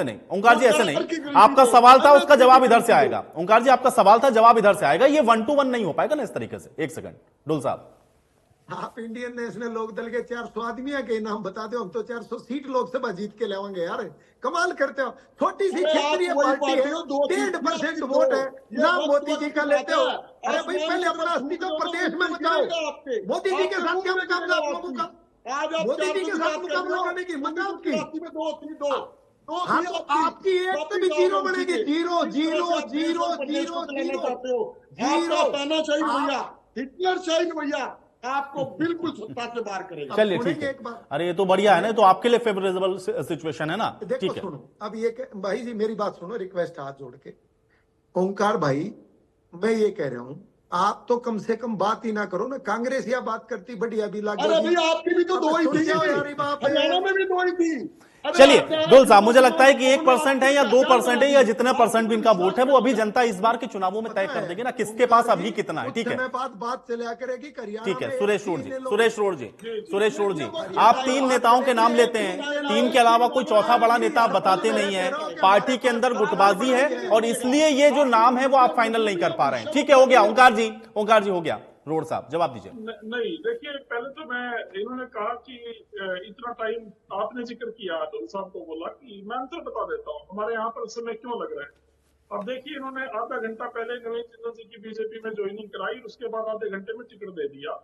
नहीं। ओंकार जी ऐसे नहीं, आपका सवाल था उसका जवाब इधर से आएगा। ओंकार जी आपका सवाल था, जवाब इधर से आएगा। ये 1 to 1 नहीं हो पाएगा ना इस तरीके से। 1 सेकंड डोल साहब, आप इंडियन नेशनल लोकदल के 400 आदमियों के नाम बता दो, हम तो 400 सीट लोकसभा जीत के लाएंगे यार। कमाल करते हो, छोटी सी क्षेत्रीय पार्टी है, 1.5% वोट है, नाम मोदी जी का लेते हो। अरे भाई पहले अपना अस्तित्व प्रदेश में बचाओ। मोदी जी के साथ क्या मुकाबला आप लोगों का? मोदी जी के साथ मुकाबला करने की हिम्मत आपकी? हाँ तो आपकी एक पे भी 0 बनेगी। 0 0 0 0 0 कहना चाहिए भैया, हिटलर चाहिए भैया, आपको बिल्कुल सत्ता से बाहर करेगा। चलिए ठीक है, अरे ये तो बढ़िया है ना, तो आपके लिए फेवरेबल सिचुएशन है ना। देखो सुनो, अब ये भाई जी मेरी बात सुनो, रिक्वेस्ट हाथ जोड़ के। ओंकार भाई मैं ये कह रहा हूँ, आप तो कम से कम बात ही ना करो ना, कांग्रेस या बात करती बढ़िया भी लगा। अरे भाई आपकी भी तो 2 ही थी, हरियाणा में भी 2 ही थी। चलिए डोल साहब, मुझे लगता है कि 1% है या 2% है या जितने परसेंट भी इनका वोट है वो अभी जनता इस बार के चुनावों में तय कर देगी ना, किसके पास अभी कितना है। ठीक है बात चला करेगी। ठीक है सुरेश रोड जी, आप 3 नेताओं के नाम लेते हैं, 3 के अलावा कोई चौथा बड़ा नेता आप बताते नहीं है। पार्टी के अंदर गुटबाजी है और इसलिए ये जो नाम है वो आप फाइनल नहीं कर पा रहे हैं। ठीक है, हो गया ओंकार जी हो गया। रोड साहब जवाब दीजिए। नहीं देखिए, पहले तो इन्होंने कहा कि इतना टाइम आपने जिक्र किया, डोल साहब को बोला कि मैं अंतर बता देता हूँ हमारे यहाँ पर समय क्यों लग रहा है। अब देखिए, इन्होंने आधा घंटा पहले नवीन जिंदल जी की बीजेपी में ज्वाइनिंग कराई, उसके बाद आधे घंटे में टिकट दे दिया।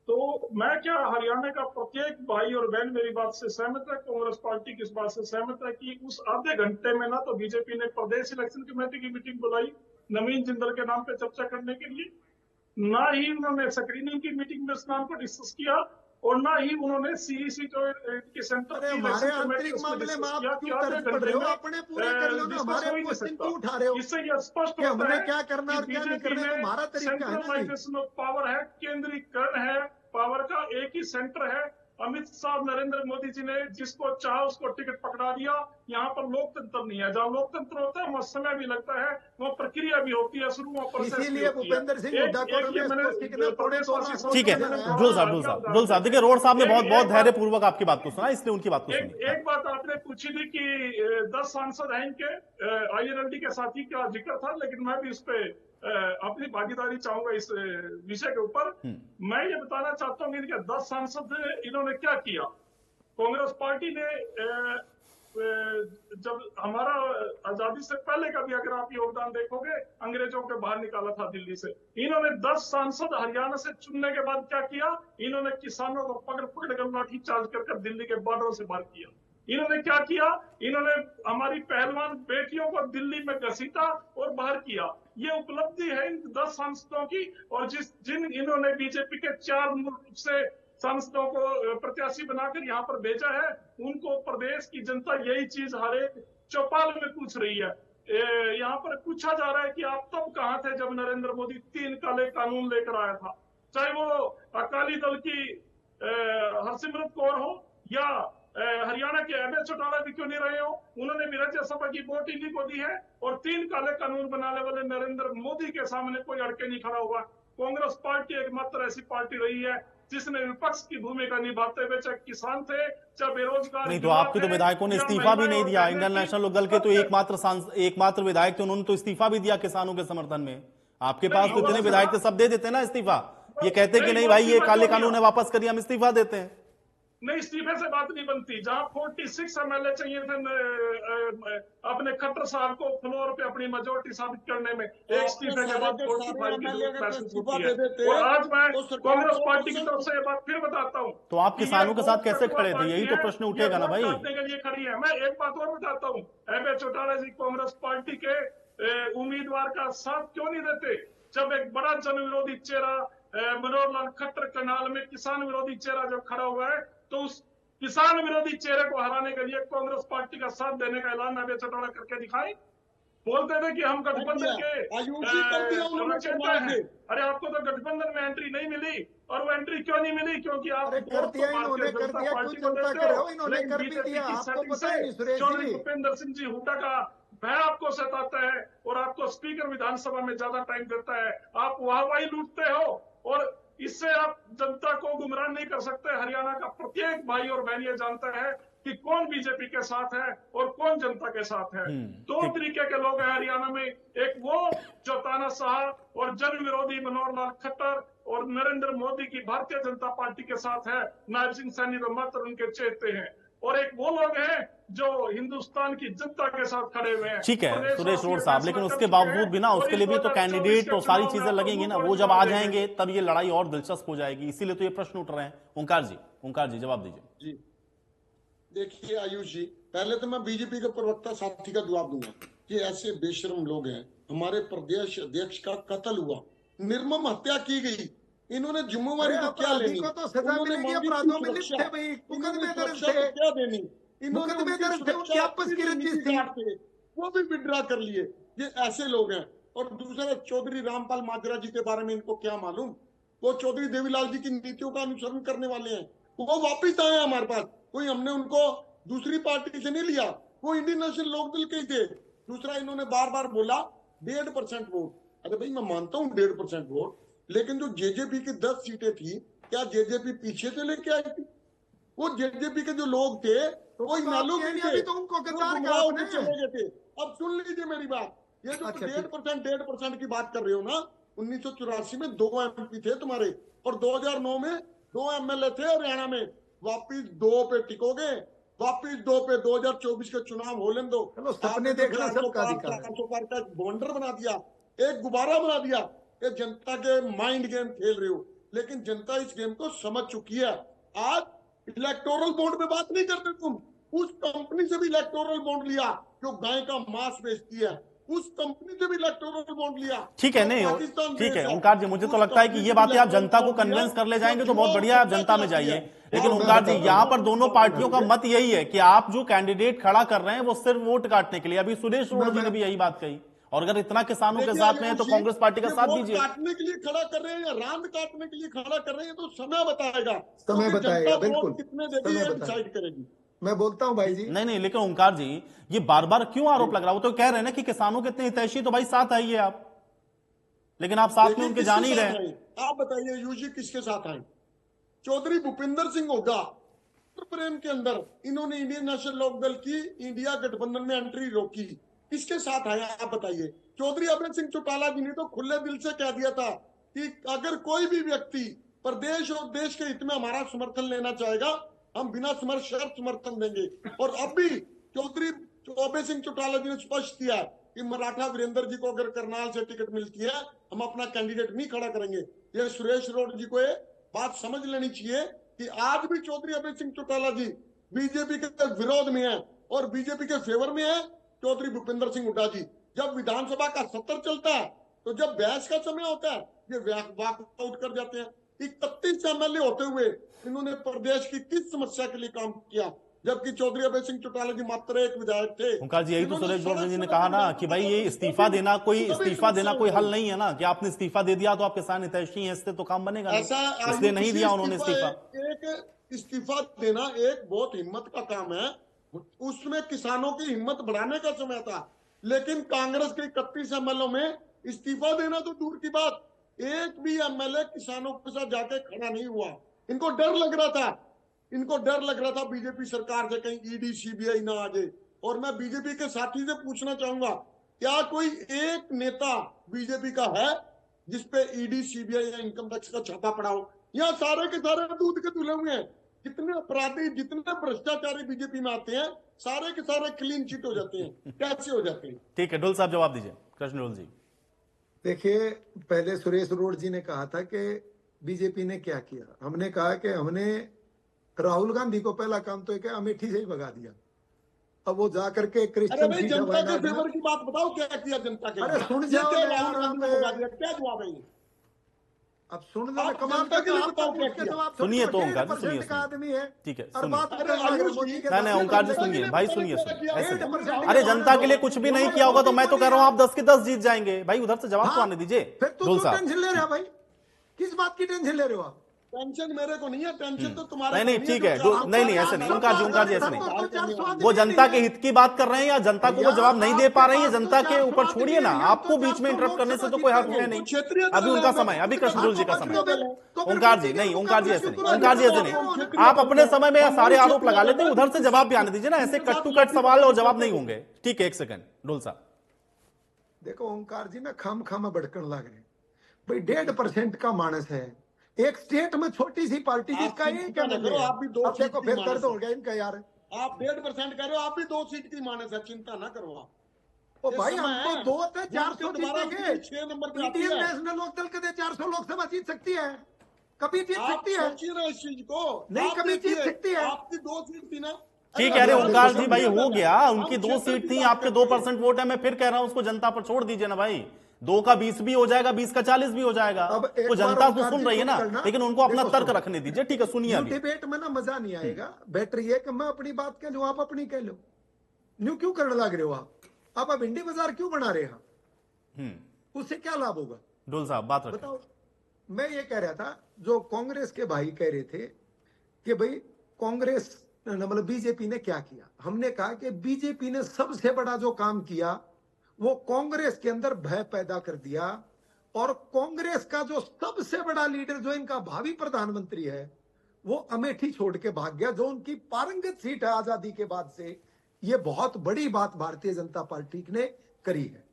तो मैं क्या, हरियाणा का प्रत्येक भाई और बहन मेरी बात से सहमत है, कांग्रेस पार्टी की इस बात से सहमत है कि उस आधे घंटे में ना तो बीजेपी ने प्रदेश इलेक्शन कमेटी की मीटिंग बुलाई नवीन जिंदल के नाम पे चर्चा करने के लिए, ना ही उन्होंने स्क्रीनिंग की मीटिंग में इस नाम को डिस्कस किया, और ना ही उन्होंने CEC जो इनके सेंटर हमारे आंतरिक मामले में आप क्यों तरस पड़ रहे हो? अपने पूरे कर लो ना, हमारे क्वेश्चन क्यों उठा रहे हो? इससे यह स्पष्ट होता है हमने क्या करना और क्या नहीं करना, हमारा तरीका है। सेंट्रलाइजेशन ऑफ पावर है, केंद्रीकरण है पावर का, एक ही सेंटर है। अमित शाह नरेंद्र मोदी जी ने जिसको चाहा उसको टिकट पकड़ा दिया। यहाँ पर लोकतंत्र नहीं है, जहाँ लोकतंत्र होता है वहाँ समय भी लगता है, वहाँ प्रक्रिया भी होती है, शुरू वहाँ प्रोसेस भी होती है। भूपेंद्र सिंह हुड्डा को ठीक है डोल साहब देखिए, रोड साहब ने बहुत धैर्य पूर्वक आपकी बात को सुना, इसलिए उनकी बात को सुनिए। एक बात आपने पूछी थी कि 10 सांसद हैं इनके, INLD के साथी का जिक्र था, लेकिन मैं भी इस पे अपनी भागीदारी चाहूंगा इस विषय के ऊपर। मैं ये बताना चाहता हूँ कि 10 सांसद इन्होंने क्या किया। कांग्रेस पार्टी ने जब हमारा आजादी से पहले का भी अगर आप योगदान देखोगे, अंग्रेजों के बाहर निकाला था दिल्ली से। इन्होंने 10 सांसद हरियाणा से चुनने के बाद क्या किया, इन्होंने किसानों को पकड़ पकड़ कर लाठी चार्ज कर दिल्ली के बॉर्डरों से बाहर किया। इन्होंने क्या किया, इन्होंने हमारी पहलवान बेटियों को दिल्ली में घसीटा और बाहर किया। ये उपलब्धि है इन 10 सांसदों की। और जिन इन्होंने बीजेपी के 4 मुल्क से सांसदों को प्रत्याशी बनाकर यहाँ पर भेजा है, उनको प्रदेश की जनता यही चीज हर एक चौपाल में पूछ रही है। यहाँ पर पूछा जा रहा है कि आप तब कहाँ थे जब नरेंद्र मोदी 3 काले कानून लेकर आया था, चाहे वो अकाली दल की हरसिमरत कौर हो या हरियाणा के अभय चौटाला भी क्यों नहीं रहे हो। उन्होंने भी राज्यसभा की वोट इन्हीं को दी है और 3 काले कानून बनाने वाले नरेंद्र मोदी के सामने कोई अड़के नहीं खड़ा हुआ। कांग्रेस पार्टी एकमात्र ऐसी पार्टी रही है जिसने विपक्ष की भूमिका निभाते हुए, चाहे किसान थे चाहे बेरोजगार। नहीं तो आपके तो विधायकों ने इस्तीफा भी नहीं दिया। इंडियन नेशनल लोकदल के तो एकमात्र विधायक थे, उन्होंने तो इस्तीफा भी दिया किसानों के समर्थन में। आपके पास तो इतने विधायक थे, सब दे देते ना इस्तीफा। ये कहते कि नहीं भाई ये काले कानून है, वापस करिए, हम इस्तीफा देते हैं। नहीं, इस्तीफे से बात नहीं बनती। जहां 46 MLA चाहिए थे अपने खट्टर साहब को फ्लोर पे अपनी मेजोरिटी साबित करने में, एक इस्तीफे के बाद 45 की जरूरत महसूस होती है। और आज मैं कांग्रेस पार्टी की तरफ से ये बात फिर बताता हूँ। तो आप किसानों के साथ कैसे खड़े थे, यही तो प्रश्न उठेगा ना भाई। के लिए खड़ी है। मैं एक बात और बताता हूँ, अभय चौटाला जी कांग्रेस पार्टी के उम्मीदवार का साथ क्यों नहीं देते। जब एक बड़ा जन विरोधी चेहरा मनोहर लाल खट्टर करनाल में किसान विरोधी चेहरा जब खड़ा हुआ है, तो उस किसान विरोधी चेहरे को हराने के लिए कांग्रेस पार्टी का साथ देने का ऐलान अभय चौटाला करके दिखाए। बोलते थे कि हम गठबंधन के हैं। अरे आपको तो गठबंधन में एंट्री नहीं मिली। और वो एंट्री क्यों नहीं मिली, क्योंकि आप चौधरी भूपेंद्र सिंह जी हुड्डा का भय आपको सताता है और आपको स्पीकर विधानसभा में ज्यादा टाइम देता है। आप वाहवाही लूटते हो और इससे आप जनता को गुमराह नहीं कर सकते। हरियाणा का प्रत्येक भाई और बहन ये जानता है कि कौन बीजेपी के साथ है और कौन जनता के साथ है। 2 तरीके के लोग हैं हरियाणा में, एक वो जो तानाशाह और जन विरोधी मनोहर लाल खट्टर और नरेंद्र मोदी की भारतीय जनता पार्टी के साथ है, नायब सिंह सैनी तो मात्र उनके चेते हैं, और एक वो लोग हैं जो हिंदुस्तान की जनता के साथ खड़े हुए हैं। ठीक है सुरेश रोड साहब, लेकिन उसके बावजूद भी ना, उसके लिए भी तो कैंडिडेट और सारी चीजें लगेंगी ना। वो जब आ जाएंगे तब ये लड़ाई और दिलचस्प हो जाएगी, इसीलिए तो ये प्रश्न उठ रहे हैं। ओंकार जी जवाब दीजिए। जी देखिए आयुष जी, पहले तो मैं बीजेपी के प्रवक्ता साथी का जवाब दूंगा कि ऐसे बेशर्म लोग हैं। हमारे प्रदेश अध्यक्ष का कत्ल हुआ, निर्मम हत्या की गई, इन्होंने जिम्मेवारी तो क्या लेनी, तो सजा मिलेगी, अपराधों में लिप्त थे भाई, मुकदमे दर्ज थे, क्या देनी, मुकदमे दर्ज थे, उनकी आपस की रंजिश थी, वो भी विड्रा कर लिए। ये ऐसे लोग हैं। और दूसरा चौधरी रामपाल माजरा जी के बारे में इनको क्या मालूम, वो चौधरी देवीलाल जी की नीतियों का अनुसरण करने वाले हैं। वो वापिस आए हमारे पास, कोई हमने उनको दूसरी पार्टी से नहीं लिया, वो इंडियन नेशनल लोकदल के ही थे। दूसरा इन्होंने बार बार बोला 1.5% वोट। अरे भाई मैं मानता हूँ 1.5% वोट, लेकिन जो जेजेपी की 10 सीटें थी, क्या जेजेपी पीछे से लेके आई थी? वो जेजेपी के जो लोग थे वो इनालू के थे, तो उनको चले गए थे। अब सुन लीजिए मेरी बात, ये जो 1.5% की बात कर रहे हो ना, 1984 में 2 MP थे तुम्हारे, और 2009 में 2 MLA थे हरियाणा में। वापिस 2 पे टिकोगे, वापिस 2 पे 2024 के चुनाव हो लें दो। सपने देखना सबका अधिकार है। 400 पार का बॉन्डर बना दिया, एक गुब्बारा बना दिया। ये जनता के माइंड गेम खेल रहे हो, लेकिन जनता इस गेम को समझ चुकी है। आज इलेक्टोरल बॉन्ड पे बात नहीं करते तुम, उस कंपनी से भी इलेक्टोरल बॉन्ड लिया जो गाय का मांस बेचती है, उस कंपनी से भी इलेक्टोरल बॉन्ड लिया। ठीक है, नहीं ठीक है ओंकार जी, मुझे तो लगता है कि ये बातें आप जनता को कन्विंस कर ले जाएंगे तो बहुत बढ़िया, आप जनता में जाइए। लेकिन ओंकार जी, यहाँ पर दोनों पार्टियों का मत यही है कि आप जो कैंडिडेट खड़ा कर रहे हैं वो सिर्फ वोट काटने के लिए। अभी सुरेश रोड जी ने भी यही बात कही, और अगर इतना किसानों के साथ में है तो कांग्रेस पार्टी का साथ दीजिए। काटने के लिए खड़ा कर रहे हैं या रांद काटने के लिए खड़ा कर रहे हैं तो समय बताएगा, समय बताएगा, बिल्कुल कितने देगी ये डिसाइड करेगी। मैं बोलता हूं भाई जी, नहीं, लेकिन ओंकार जी ये बार बार क्यों आरोप लग रहा है? वो तो कह रहे हैं ना कि किसानों के इतने हितैषी, तो भाई साथ आइए आप, लेकिन आप साथ में उनके जान ही रहे। आप बताइए यूजी किसके साथ आए? चौधरी भूपेंद्र सिंह होगा प्रेम के अंदर इन्होंने इंडियन नेशनल लोकदल की इंडिया गठबंधन में एंट्री रोकी। किसके साथ आए आप बताइए। चौधरी अभय सिंह चौटाला जी ने तो खुले दिल से कह दिया था कि अगर कोई भी व्यक्ति प्रदेश और देश के हित में हमारा समर्थन लेना चाहेगा, हम बिना शर्त समर्थन देंगे। और अब भी चौधरी अभय सिंह चौटाला जी ने स्पष्ट किया कि मराठा वीरेंद्र जी को अगर करनाल से टिकट मिलती है, हम अपना कैंडिडेट नहीं खड़ा करेंगे। ये सुरेश रोड जी को ये बात समझ लेनी चाहिए कि आज भी चौधरी अभय सिंह चौटाला जी बीजेपी के विरोध में है और बीजेपी के फेवर में है चौधरी भूपेंद्र सिंह हुड्डा जी। जब विधानसभा का सत्र चलता है तो जब बहस का समय होता है ये वॉकआउट कर जाते हैं। 31 एमएलए होते हुए इन्होंने प्रदेश की किस समस्या के लिए काम किया, जबकि चौधरी अभय सिंह चौटाला जी मात्र एक विधायक थे। ओंकार जी, यही तो सुरेश जोड़ जी ने कहा ना कि भाई ये इस्तीफा देना कोई हल नहीं है ना, कि आपने इस्तीफा दे दिया तो आप किसान हितैषी हैं, इससे तो काम बनेगा नहीं, इसलिए नहीं दिया उन्होंने इस्तीफा। एक इस्तीफा देना एक बहुत हिम्मत का काम है, उसमें किसानों की हिम्मत बढ़ाने का समय था, लेकिन कांग्रेस के 31 एमएलए में इस्तीफा देना तो दूर की बात, एक भी एमएलए किसानों के साथ जाके खड़ा नहीं हुआ। इनको डर लग रहा था बीजेपी सरकार से कहीं ईडी सीबीआई ना आ जाए। और मैं बीजेपी के साथी से पूछना चाहूंगा, क्या कोई एक नेता बीजेपी का है जिसपे ईडी सीबीआई या इनकम टैक्स का छापा पड़ा हो? यहाँ सारे के सारे दूध के धुले हुए हैं। जितने अपराधी, जितने भ्रष्टाचारी बीजेपी में आते हैं, सारे के सारे क्लीन चिट हो जाते हैं। कैसे हो जाते हैं? ठीक है, ढोल साहब जवाब दीजिए। कृष्ण ढोल जी, देखिए, पहले सुरेश रोड जी ने कहा था कि बीजेपी ने क्या किया। हमने कहा कि हमने राहुल गांधी को पहला काम तो अमेठी से ही भगा दिया। अब वो जाकर के क्रिश्चियन सीट जनता के फेवर की बात बताओ, क्या किया जनता के? अरे सुन जाओ, राहुल गांधी को भगा दिया, क्या जवाब है? अब सुन लो, कमाल का जवाब सुनिए तो ओंकार जी, सुनिए का आदमी है। ठीक है, और बात नहीं ओंकार जी सुनिए, भाई सुनिए। अरे जनता के लिए कुछ भी नहीं किया होगा तो मैं तो कह रहा हूँ आप 10 के 10 जीत जाएंगे। भाई उधर से जवाब तो आने दीजिए। ढोल साहब टेंशन ले रहे हो भाई, किस बात की टेंशन ले रहे हो आप? टेंशन मेरे को नहीं है, टेंशन तो तुम्हारे। नहीं ठीक है, नहीं ऐसे नहीं ओंकार जी ऐसे नहीं। वो जनता के हित की बात कर रहे हैं या जनता को वो जवाब नहीं दे पा रहे हैं, जनता के ऊपर छोड़िए ना, आपको बीच में इंटरप्ट करने से तो कोई हर्ज है नहीं। अभी उनका समय, अभी कृष्णडोल जी का समय। ओंकार जी नहीं, ओंकार जी ऐसे नहीं। आप अपने समय में सारे आरोप लगा लेते हैं, उधर से जवाब भी आने दीजिए ना, ऐसे कट टू कट सवाल और जवाब नहीं होंगे। ठीक है, एक सेकंड डोल साहब। देखो ओंकार जी ना खाम भड़कन लग रहे हैं भाई। 1.5% का मानस है एक स्टेट में, छोटी सी पार्टी जिसका ये क्या करो। आप भी 2 सीट को फिर दर्द हो गया इनका यार। आप 1.5% कह रहे हो, आप भी 2 सीट की मानस है, चिंता ना करो आप। ओ भाई हम तो 2 से 400 जीतेंगे। 6 नंबर पे इंडियन नेशनल लोकदल के 400 लोकसभा जीत सकती है, कभी जीत सकती है। सोचिए ना इस चीज को, नहीं कभी जीत सकती है। आपकी 2 सीट थी ना। ठीक है, अरे ओंकार जी भाई हो गया, उनकी 2 सीट थी, आपके 2% वोट है। मैं फिर कह रहा हूं उसको जनता पर छोड़ दीजिए ना भाई। 2 का 20 भी हो जाएगा, 20 का 40 भी हो जाएगा। वो जनता तो सुन रही है ना, लेकिन उनको अपना तर्क रखने दीजिए। ठीक है, सुनिए। अभी डिबेट में ना मजा नहीं आएगा। बेटर ये कि मैं अपनी बात कह लूं, आप अपनी कह लो। न्यू क्यों करने लग रहे हो आप भिंडी बाजार क्यों बना रहे हैं? उससे क्या लाभ होगा? डोल साहब बात बताओ। मैं ये कह रहा था, जो कांग्रेस के भाई कह रहे थे कि भाई कांग्रेस मतलब बीजेपी ने क्या किया। हमने कहा कि बीजेपी ने सबसे बड़ा जो काम किया वो कांग्रेस के अंदर भय पैदा कर दिया। और कांग्रेस का जो सबसे बड़ा लीडर, जो इनका भावी प्रधानमंत्री है, वो अमेठी छोड़ के भाग गया, जो उनकी पारंगत सीट है आजादी के बाद से। ये बहुत बड़ी बात भारतीय जनता पार्टी ने करी है।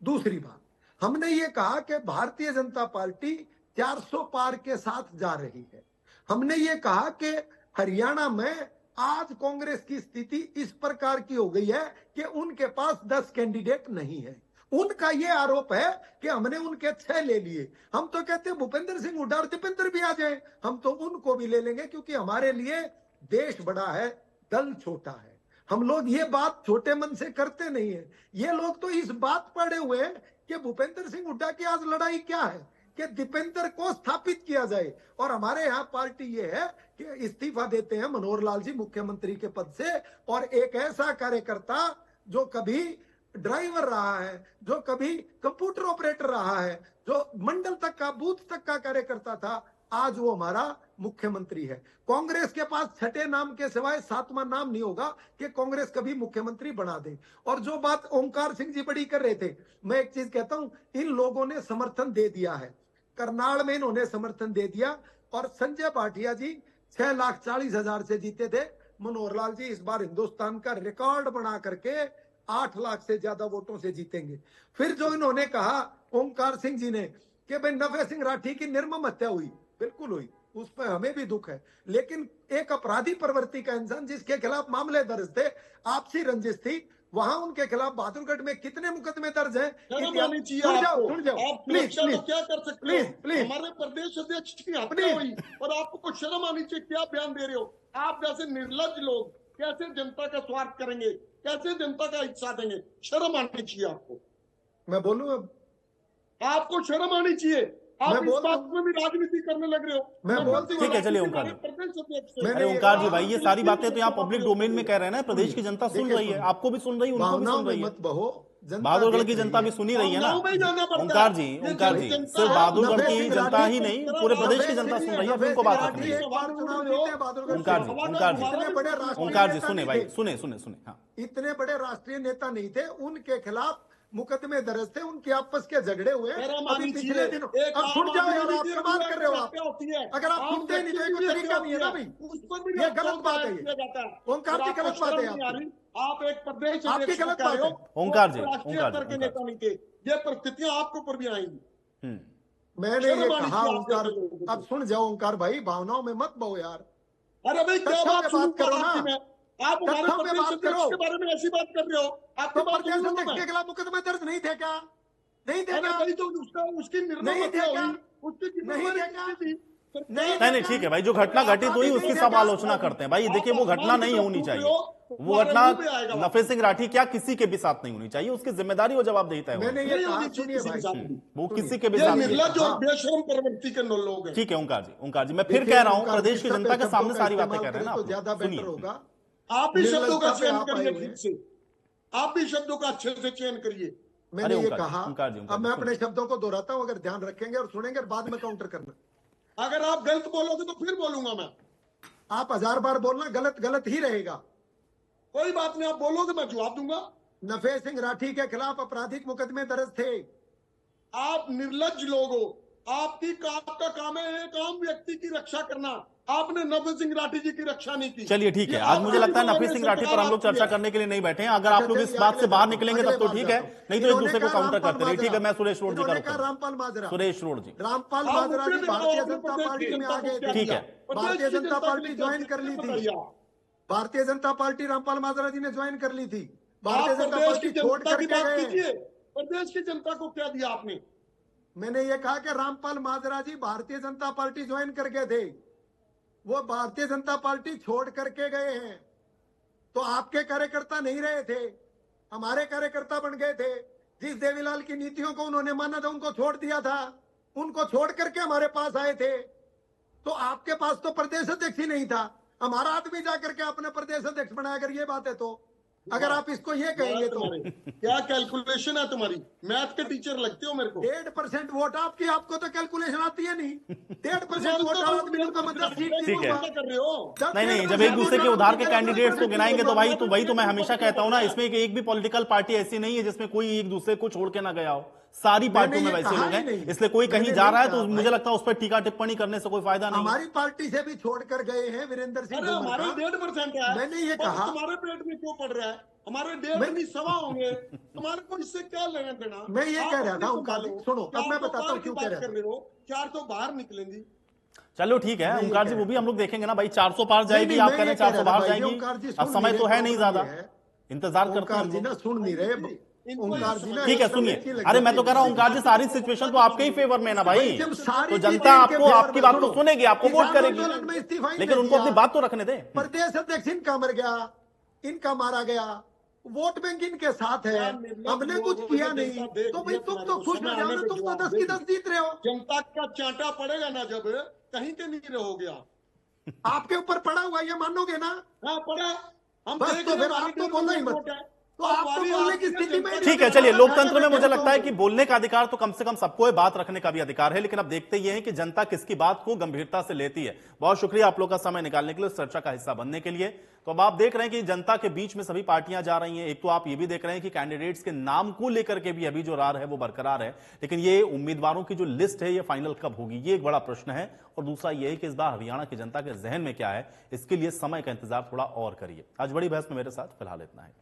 दूसरी बात, हमने ये कहा कि भारतीय जनता पार्टी 400 पार के साथ जा रही है। हमने ये कहा कि हरियाणा में आज कांग्रेस की स्थिति इस प्रकार की हो गई है कि उनके पास 10 कैंडिडेट नहीं है। उनका यह आरोप है कि हमने उनके 6 ले लिए। हम तो कहते हैं भूपेंद्र सिंह हुड्डा और दीपेंद्र भी आ जाए, हम तो उनको भी ले लेंगे, क्योंकि हमारे लिए देश बड़ा है, दल छोटा है। हम लोग ये बात छोटे मन से करते नहीं है। ये लोग तो इस बात पड़े हुए हैं कि भूपेंद्र सिंह हुड्डा की आज लड़ाई क्या है कि दीपेंद्र को स्थापित किया जाए। और हमारे यहाँ पार्टी ये है कि इस्तीफा देते हैं मनोहर लाल जी मुख्यमंत्री के पद से, और एक ऐसा कार्यकर्ता जो कभी ड्राइवर रहा है, जो कभी कंप्यूटर ऑपरेटर रहा है, जो मंडल तक का, बूथ तक का कार्यकर्ता था, आज वो हमारा मुख्यमंत्री है। कांग्रेस के पास 6ठे नाम के सिवाय 7वां नाम नहीं होगा कि कांग्रेस कभी मुख्यमंत्री बना दे। और जो बात ओंकार सिंह जी बड़ी कर रहे थे, मैं एक चीज कहता हूं, इन लोगों ने समर्थन दे दिया है। करनाल में इन्होंने समर्थन दे दिया, और संजय भाटिया जी 6,40,000 से जीते थे। मनोहर लाल जी इस बार हिंदुस्तान का रिकॉर्ड बना करके 8 लाख से ज्यादा वोटों से जीतेंगे। फिर जो इन्होंने कहा ओंकार सिंह जी ने कि भाई नफे सिंह राठी की निर्मम हत्या हुई, बिल्कुल हुई, उस पर हमें भी दुख है, लेकिन एक अपराधी प्रवृत्ति का इंसान जिसके खिलाफ मामले दर्ज थे, आपसी रंजिश थी, वहां उनके खिलाफ बहादुरगढ़ में कितने मुकदमे दर्ज हैं? सुन जाओ आप प्लीज तो क्या कर सकते हो? प्लीज हमारे प्रदेश अध्यक्ष की हत्या हुई और आपको शर्म आनी चाहिए, क्या बयान दे रहे हो? आप जैसे निर्लज लोग कैसे जनता का स्वार्थ करेंगे, कैसे जनता का हित साधेंगे? शर्म आनी चाहिए आपको। मैं बोलूं अब? आपको शर्म आनी चाहिए। आप इस बात में भी राजनीति करने लग रहे हो। मैं बोलती हूँ। ठीक है, चलिए ओंकार जी। अरे ओंकार जी भाई, ये सारी बातें तो यहाँ पब्लिक डोमेन में कह रहे हैं ना, प्रदेश की जनता सुन रही है, आपको भी सुन रही है, उनको भी सुन रही है, मत बहो, बहादुरगढ़ की जनता भी सुनी रही है ना। ओंकार जी सिर्फ बहादुरगढ़ की जनता ही नहीं, पूरे प्रदेश की जनता सुन रही है, उनको बात रखनी है। ओंकार जी सुने भाई, सुने सुने सुने। हाँ, इतने बड़े राष्ट्रीय नेता नहीं थे, उनके खिलाफ मुकदमे दर्ज थे, उनके आपस के झगड़े हुए अभी पिछले दिनों। अब सुन जाओ यार, आप बर्बाद कर रहे हो आप। अगर आप सुनते नहीं तो कोई तरीका नहीं है ना भाई, ये गलत बात है। ओंकार जी गलत बात है, आप एक प्रदेश आपकी गलत बात है ओंकार जी। राष्ट्रीय स्तर के नेता नहीं थे, ये परिस्थितियां आपके ऊपर भी आएंगी। मैंने ये कहा ओंकार, अब सुन जाओ ओंकार भाई, भावनाओं में मत बहो यार। अरे भाई क्या बात करो ना, आप हमारे प्रदेश अध्यक्ष के बारे में ऐसी बात कर रहे हो? आपके प्रदेश अध्यक्ष के खिलाफ मुकदमे दर्ज नहीं थे क्या? नहीं थे क्या? तो उसकी निर्णय नहीं ठीक है भाई, जो घटना घटित हुई उसकी सब आलोचना करते हैं भाई। देखिए वो घटना नहीं होनी चाहिए, वो घटना नफे सिंह राठी क्या किसी के भी साथ नहीं होनी चाहिए, उसकी जिम्मेदारी वो जवाबदेही तय मैंने ये कहा, सुनिए भाई, वो किसी के भी साथ नहीं। ठीक है ओंकार जी, ओंकार जी मैं फिर कह रहा हूँ, प्रदेश की जनता के सामने सारी बातें कह रहे हैं ना, ज्यादा बेटर होगा। आप भी शब्दों का चयन करिए ठीक से, आप भी शब्दों का अच्छे से चयन करिए। मैंने ये कहा, अब मैं अपने शब्दों को दोहराता हूँ, अगर ध्यान रखेंगे और सुनेंगे और बाद में काउंटर करना। अगर आप गलत बोलोगे तो फिर बोलूंगा मैं। आप 1000 बार बोलना, गलत गलत ही रहेगा, कोई बात नहीं, आप बोलोगे मैं जवाब दूंगा। नफे सिंह राठी के खिलाफ आपराधिक मुकदमे दर्ज थे। आप निर्लज लोग हो, आपकी का काम है एक आम व्यक्ति की रक्षा करना, आपने नफे सिंह राठी जी की रक्षा नहीं की। चलिए ठीक है, आज मुझे लगता है नफे सिंह राठी पर हम लोग चर्चा करने के लिए नहीं बैठे हैं। अगर आप लोग इस बात से बाहर निकलेंगे तब तो ठीक है, नहीं तो एक दूसरे को काउंटर करते रहिए। ठीक है, मैं सुरेश रोड जी का रामपाल माजरा, सुरेश रोड जी, रामपाल माजरा जी भारतीय जनता पार्टी में आ गए थे। ठीक है, भारतीय जनता पार्टी ज्वाइन कर ली थी, भारतीय जनता पार्टी रामपाल माजरा जी ने ज्वाइन कर ली थी। भारतीय जनता पार्टी छोड़ करके गए। प्रदेश की जनता को क्या दिया आपने? मैंने ये कहा कि रामपाल माजरा जी भारतीय जनता पार्टी ज्वाइन कर गए थे, वो भारतीय जनता पार्टी छोड़ करके गए हैं। तो आपके कार्यकर्ता नहीं रहे थे, हमारे कार्यकर्ता बन गए थे। जिस देवीलाल की नीतियों को उन्होंने माना था, उनको छोड़ दिया था, उनको छोड़ करके हमारे पास आए थे। तो आपके पास तो प्रदेश अध्यक्ष ही नहीं था, हमारा आदमी जाकर के अपने प्रदेश अध्यक्ष बनाया। अगर ये बात है तो, अगर आप इसको ये कहेंगे तो क्या कैलकुलेशन है तुम्हारी? मैथ के टीचर लगते हो मेरे को। 1.5% वोट आपकी, आपको तो कैलकुलेशन आती है नहीं। 1.5% वोट आदमी को मतलब सीट ठीक है। कर रहे हो। नहीं, जब एक दूसरे के उधार के कैंडिडेट्स को गिनाएंगे तो वही तो मैं हमेशा कहता हूं ना, इसमें एक भी पॉलिटिकल पार्टी ऐसी नहीं है जिसमें कोई एक दूसरे को छोड़ के ना गया हो। सारी पार्टियों में वैसे लोग हैं, इसलिए कोई कहीं जा रहा है तो मुझे लगता है उस पर टीका टिप्पणी करने से कोई फायदा नहीं। हमारी पार्टी से भी छोड़कर गए हैं वीरेंद्र सिंह। हमारे 1.5% है, मैंने ये कहा तुम्हारे पेट में क्यों पड़ रहा है? हमारे 1.5 सवा होंगे, हमारे को इससे क्या लेना देना? मैं ये कह रहा था, सुनो अब मैं बताता हूँ क्यों कह रहे हो। 400 बाहर निकलेंगी। चलो ठीक है ओंकार जी, वो भी हम लोग देखेंगे ना भाई। 400 पार जाएगी, आप कह रहे हैं 400 बाहर जाएगी। अब समय तो है नहीं ज्यादा, इंतजार करते हैं। जी ना सुन नहीं रहे ओंकार जी ना, ठीक है सुनिए। अरे मैं तो कह रहा हूँ ओंकार जी, सारी सिचुएशन तो आपके ही फेवर में ना भाई, तो जनता आपको आपकी बात को सुनेगी, आपको वोट करेगी, लेकिन उनको अपनी बात तो रखने दें। प्रदेश अध्यक्ष इनका मर गया, इनका मारा गया, वोट बैंक इनके साथ है, हमने कुछ किया नहीं, तो भाई तुम तो खुश हो जाओ, तुम तो 10 की 10 जीत रहे हो। जनता का चांटा पड़ेगा ना जब, कहीं के नहीं रहोगे आप। आपके ऊपर पड़ा हुआ, ये मानोगे ना? हाँ पड़ा, हम बस तो फिर आप तो बोलना ही मत, तो आप तो बोलने की स्थिति में। ठीक है चलिए, लोकतंत्र में मुझे लगता है कि बोलने का अधिकार तो कम से कम सबको है, बात रखने का भी अधिकार है, लेकिन अब देखते ये हैं कि जनता किसकी बात को गंभीरता से लेती है। बहुत शुक्रिया आप लोग का समय निकालने के लिए, चर्चा का हिस्सा बनने के लिए। तो अब आप देख रहे हैं कि जनता के बीच में सभी पार्टियां जा रही हैं। एक तो आप ये भी देख रहे हैं कि कैंडिडेट्स के नाम को लेकर के भी अभी जो रार है वो बरकरार है, लेकिन ये उम्मीदवारों की जो लिस्ट है ये फाइनल कब होगी, ये एक बड़ा प्रश्न है। और दूसरा ये है कि इस बार हरियाणा की जनता के जहन में क्या है, इसके लिए समय का इंतजार थोड़ा और करिए। आज बड़ी बहस में मेरे साथ फिलहाल इतना है।